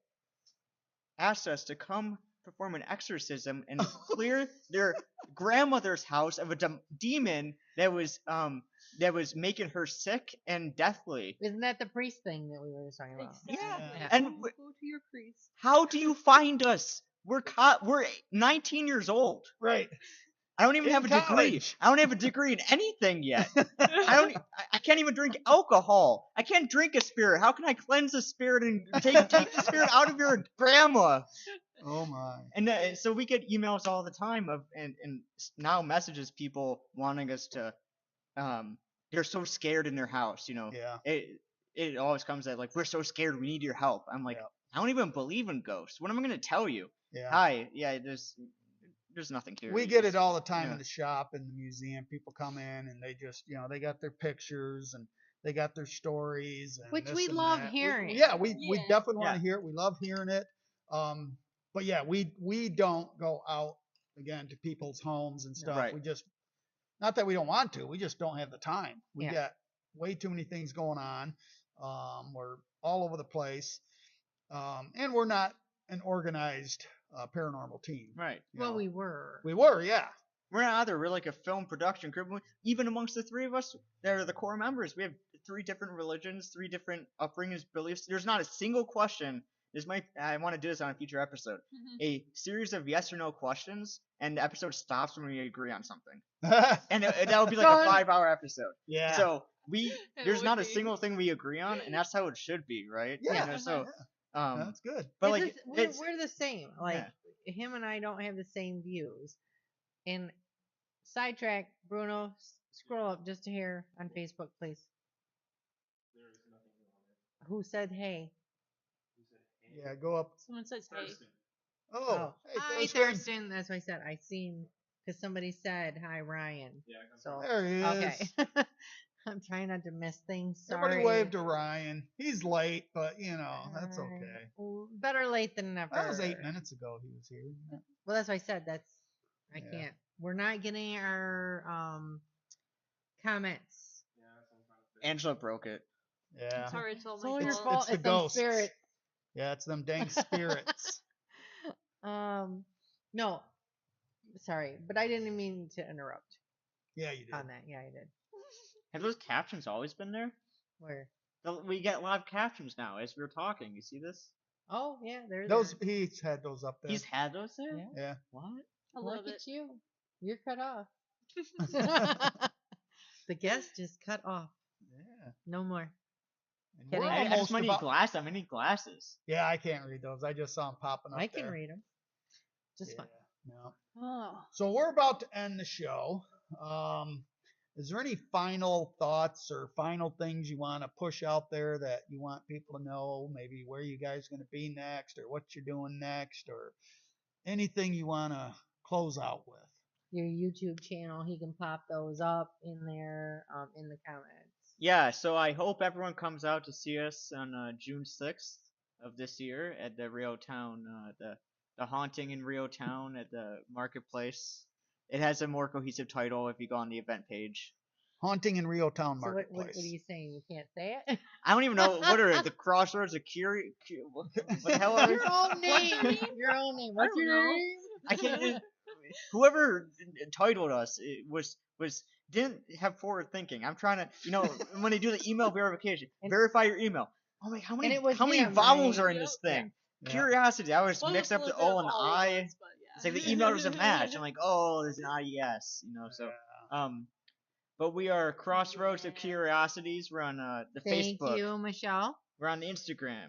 asked us to come perform an exorcism and clear their grandmother's house of a demon that was making her sick and deathly. Isn't that the priest thing that we were just talking about? Exactly. Yeah. And Go to your priest. how do you find us? We're 19 years old. Right. I don't even In have a degree. college. I don't have a degree in anything yet. I can't even drink alcohol. I can't drink a spirit. How can I cleanse a spirit and take the spirit out of your grandma? Oh my. And so we get emails all the time and now messages people wanting us to they're so scared in their house, you know. Yeah. It always comes at like, we're so scared, we need your help. I'm like, Yeah. I don't even believe in ghosts. What am I gonna tell you? Yeah. Hi, yeah, there's nothing to it. We You get just- it all the time yeah. in the shop, in the museum. People come in and they just, they got their pictures and they got their stories. And Which this we and love that. hearing. We Yeah. definitely want Yeah. to hear it. We love hearing it. But yeah, we don't go out again to people's homes and stuff. Right. We just, not that we don't want to, we just don't have the time. We Yeah. got way too many things going on. We're all over the place. And we're not an organized paranormal team. Right. you Well, know. we were. We were, yeah. We're not either. We're like a film production group. Even amongst the three of us, that are the core members. We have 3 different religions, 3 different upbringings, beliefs. There's not a single question. I want to do this on a future episode. Mhm. A series of yes or no questions, and the episode stops when we agree on something. yeah. And that would be like a Done. 5-hour episode. So there's would not a be. single thing we agree on, and that's how it should be, right? Yeah. You know, so That's good. but It's like the- we're the same. Like yeah. him and I don't have the same views. And sidetrack, Bruno, scroll up just a hair on Facebook, please. There is nothing new on it. Who said hey? Who said, hey, Yeah, go up. Someone says, "Hey." Thurston. Oh, Hi, hey, Thurston. That's what I said. I seen because somebody said hi, Ryan. Yeah, I come So There he is. okay. I'm trying not to miss things. Sorry. Everybody waved to Ryan. He's late, but that's Alright. okay. Well, better late than never. That was 8 minutes ago he was here. Well, that's what I said. That's I Yeah. can't. We're not getting our comments. Yeah, some kind of thing. Angela broke it. Yeah. Sorry, it's all It's my all your It's- fault. it's the them ghosts. spirits. Yeah, it's them dang spirits. No, sorry, but I didn't mean to interrupt Yeah, you did. on that. Yeah, I did. Have those captions always been there? Where? We get live captions now as we're talking. You see this? Oh, yeah, there's He's had those up there. He's had those there? Yeah. Yeah. What? I Look love at it. you. You're cut off. The guest just cut off. Yeah. No more. And Kidding. we're I almost just need about- glasses. I need glasses. Yeah, I can't read those. I just saw them popping up I can there. read them. Just Yeah, fine. no. Oh. So we're about to end the show. Is there any final thoughts or final things you want to push out there that you want people to know? Maybe where you guys going to be next, or what you're doing next, or anything you want to close out with? Your YouTube channel, he can pop those up in there, in the comments. Yeah, so I hope everyone comes out to see us on June 6th of this year at the Rio Town, the Haunting in Rio Town at the Marketplace. It has a more cohesive title if you go on the event page. Haunting in Rio Town So Marketplace. what are you saying? You can't say it? I don't even know what are the Crossroads of what the hell are Your own What's name. your name? Your own name. What's don't your know. name? I can't. Whoever titled us was didn't have forward thinking. I'm trying to, when they do the email verification, And- verify your email. Oh my, how And many it was many him, vowels right? are in this Yep. thing? Yeah. Curiosity. I always Well, mix up it's the a little O bit and of the all at I. once, but yeah. It's like the email doesn't match. I'm like, oh, there's an IES. So but we are Crossroads of Yeah. Curiosities. We're on the Thank Facebook. you, Michelle. We're on the Instagram.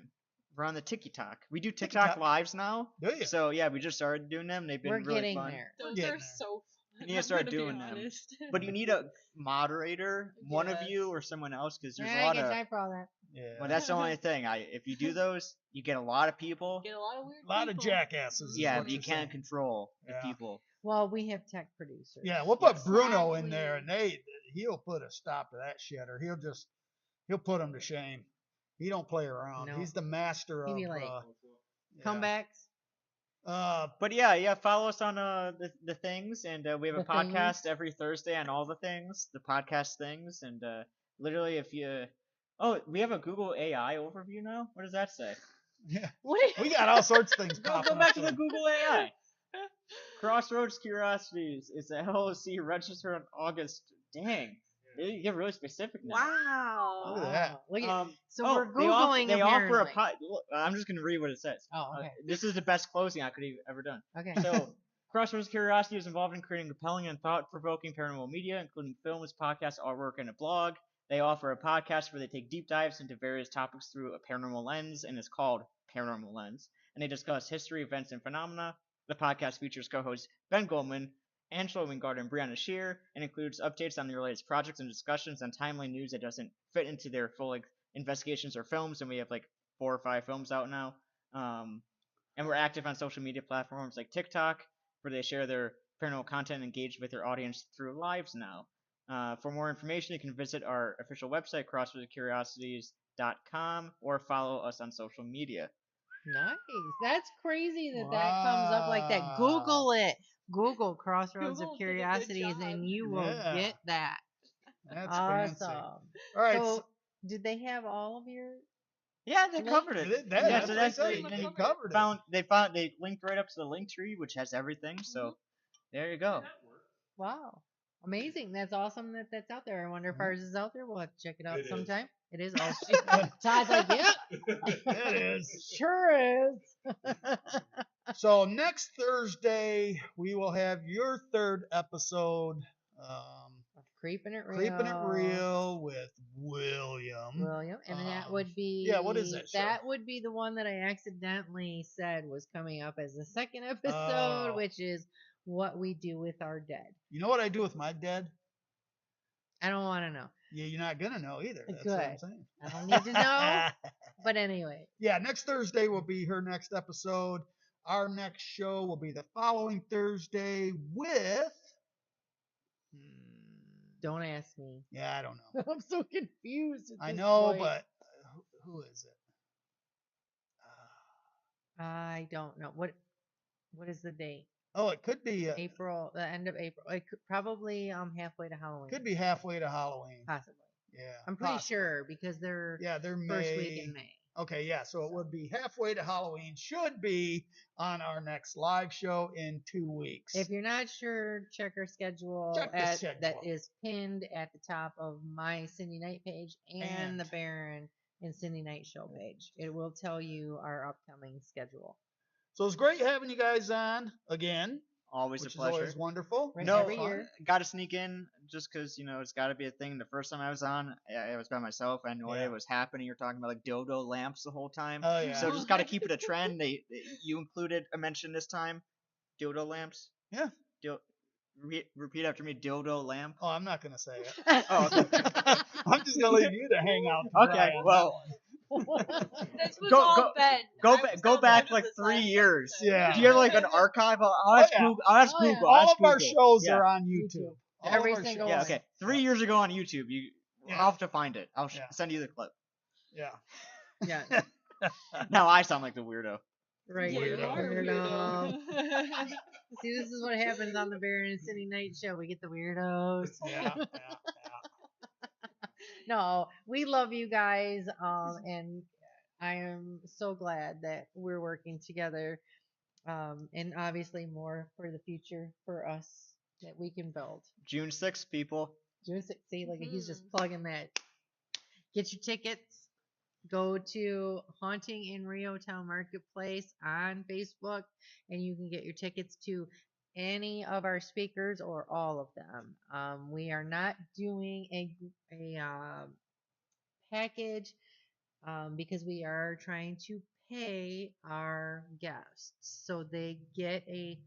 We're on the TikTok. We do TikTok. TikTok lives now. Do you? So yeah, we just started doing them. They've been We're really getting fun. there. Those getting are there. so fun. You need to I'm start gonna be doing them. honest. But you need a moderator, one of Yes. you or someone else, because there's Yeah, a I lot get of time for all that. Yeah. Well, that's the only thing. If you do those, you get a lot of people. Get a lot of weird A lot of people. jackasses. is Yeah, what but you you're can't saying. control the Yeah. people. Well, we have tech producers. Yeah, we'll put Yes. Bruno in there, Exactly. and he'll put a stop to that shit, or he'll put him to shame. He don't play around. No. He's the master He'd of be like, yeah. comebacks. But yeah, follow us on the things, and we have a The things. podcast every Thursday on all the things, the podcast things, and literally if you, we have a Google AI overview now. What does that say? Yeah. What? We got all sorts of things Go popping back up to the there. Google AI. Crossroads Curiosities. It's a LLC registered on August. Dang, you get really specific now. Wow. Look at that. Look at, Um, so we're they offer, googling. they offer a apparently. I'm just gonna read what it says. Oh, okay. This is the best closing I could have ever done. Okay. So, Crossroads Curiosity is involved in creating compelling and thought-provoking paranormal media, including films, podcasts, artwork, and a blog. They offer a podcast where they take deep dives into various topics through a paranormal lens, and it's called Paranormal Lens. And they discuss history, events, and phenomena. The podcast features co-hosts Ben Goldman, Angela Wingard, and Brianna Shear, and includes updates on their latest projects and discussions on timely news that doesn't fit into their full investigations or films. And we have 4 or 5 films out now. And we're active on social media platforms like TikTok, where they share their paranormal content and engage with their audience through lives now. For more information, you can visit our official website, crossroadscuriosities.com, or follow us on social media. Nice. That's crazy that comes up like that. Google it. Google Crossroads Google of did a good Curiosities, job. and you will Yeah. get that. That's Awesome. fancy. All right. So, did they have all of your? Yeah, they Link? covered it. That- yeah, that's so what I that's said. pretty They much covered it. they linked right up to the link tree, which has everything. So there you go. Wow. Amazing. That's awesome that that's out there. I wonder if ours is out there. We'll have to check it out It is. sometime. It is. Oh, shit. Todd's like, yep. It is. Sure is. So next Thursday we will have your 3rd episode, Creeping it real. Creeping It Real with William. William, and that would be yeah, what is that show? That would be the one that I accidentally said was coming up as the 2nd episode, Oh. which is what we do with our dead. You know what I do with my dead? I don't want to know. Yeah, you're not gonna know either. That's what I'm Good. saying. I don't need to know. But anyway, Yeah, next Thursday will be her next episode. Our next show will be the following Thursday with. don't ask me. Yeah, I don't know. I'm so confused. At I this know, point. but who is it? I don't know. What is the date? Oh, it could be. April, the end of April. It could probably halfway to Halloween. Could be halfway to Halloween. Possibly. Yeah, I'm pretty possibly. sure because they're Yeah, they're first May. week in May. Okay, yeah, so it would be halfway to Halloween. Should be on our next live show in 2 weeks. If you're not sure, check our schedule, Check the that schedule. is pinned at the top of my Sindee Nyte page and the Baron and Sindee Nyte show page. It will tell you our upcoming schedule. So it's great having you guys on again, Always which a pleasure. is always wonderful. Right, No, every year. got to sneak in just because it's got to be a thing. The first time I was on, I was by myself. I had no idea what was happening. You're talking about dildo lamps the whole time. Oh yeah. So just got to keep it a trend. You included a mention this time, dildo lamps. Yeah. Repeat after me, dildo lamp. Oh, I'm not gonna say it. Oh, okay. I'm just gonna leave you to hang out. to dry Okay, on well, This was Go- all go- Ben. go I ba- was go on back the end like of this 3 last years. episode. Yeah. Do you have like an archive? I'll ask yeah. Google. I'll ask Oh, yeah. Google. I'll All ask of our Google. shows Yeah. are on YouTube. All Every of our single shows. Yeah, one. okay. 3 years ago on YouTube, Yeah. I'll have to find it. I'll Yeah. send you the clip. Yeah. Yeah, Now I sound like the weirdo. right. Yeah, you Weirdo. are Weirdo. weirdo. See, this is what happens on the Baron and Sindee Nyte show. We get the weirdos. Yeah. No, we love you guys, and I am so glad that we're working together, and obviously more for the future for us that we can build. June 6th, people. Just see, like he's just plugging that. Get your tickets. Go to Haunting in Rio Town Marketplace on Facebook, and you can get your tickets to any of our speakers or all of them. We are not doing a package because we are trying to pay our guests so they get a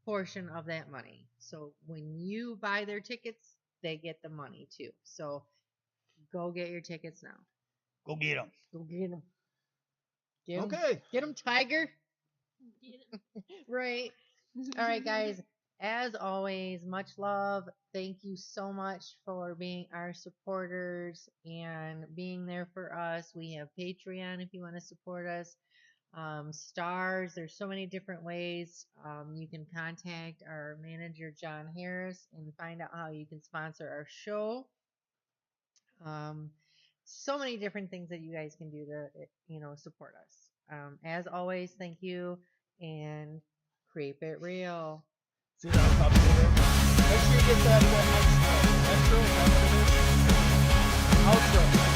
portion of that money. So when you buy their tickets, they get the money too. So go get your tickets now. Go get them. Go get him. Get him. Okay. Get him, Tiger. Get it? Right. All right, guys. As always, much love. Thank you so much for being our supporters and being there for us. We have Patreon if you want to support us. Stars. There's so many different ways. You can contact our manager, John Harris, and find out how you can sponsor our show. So many different things that you guys can do to, support us. As always, thank you and creep it real. See that on top of it? Make sure you get that extra. Extra, is that what it is? Outro.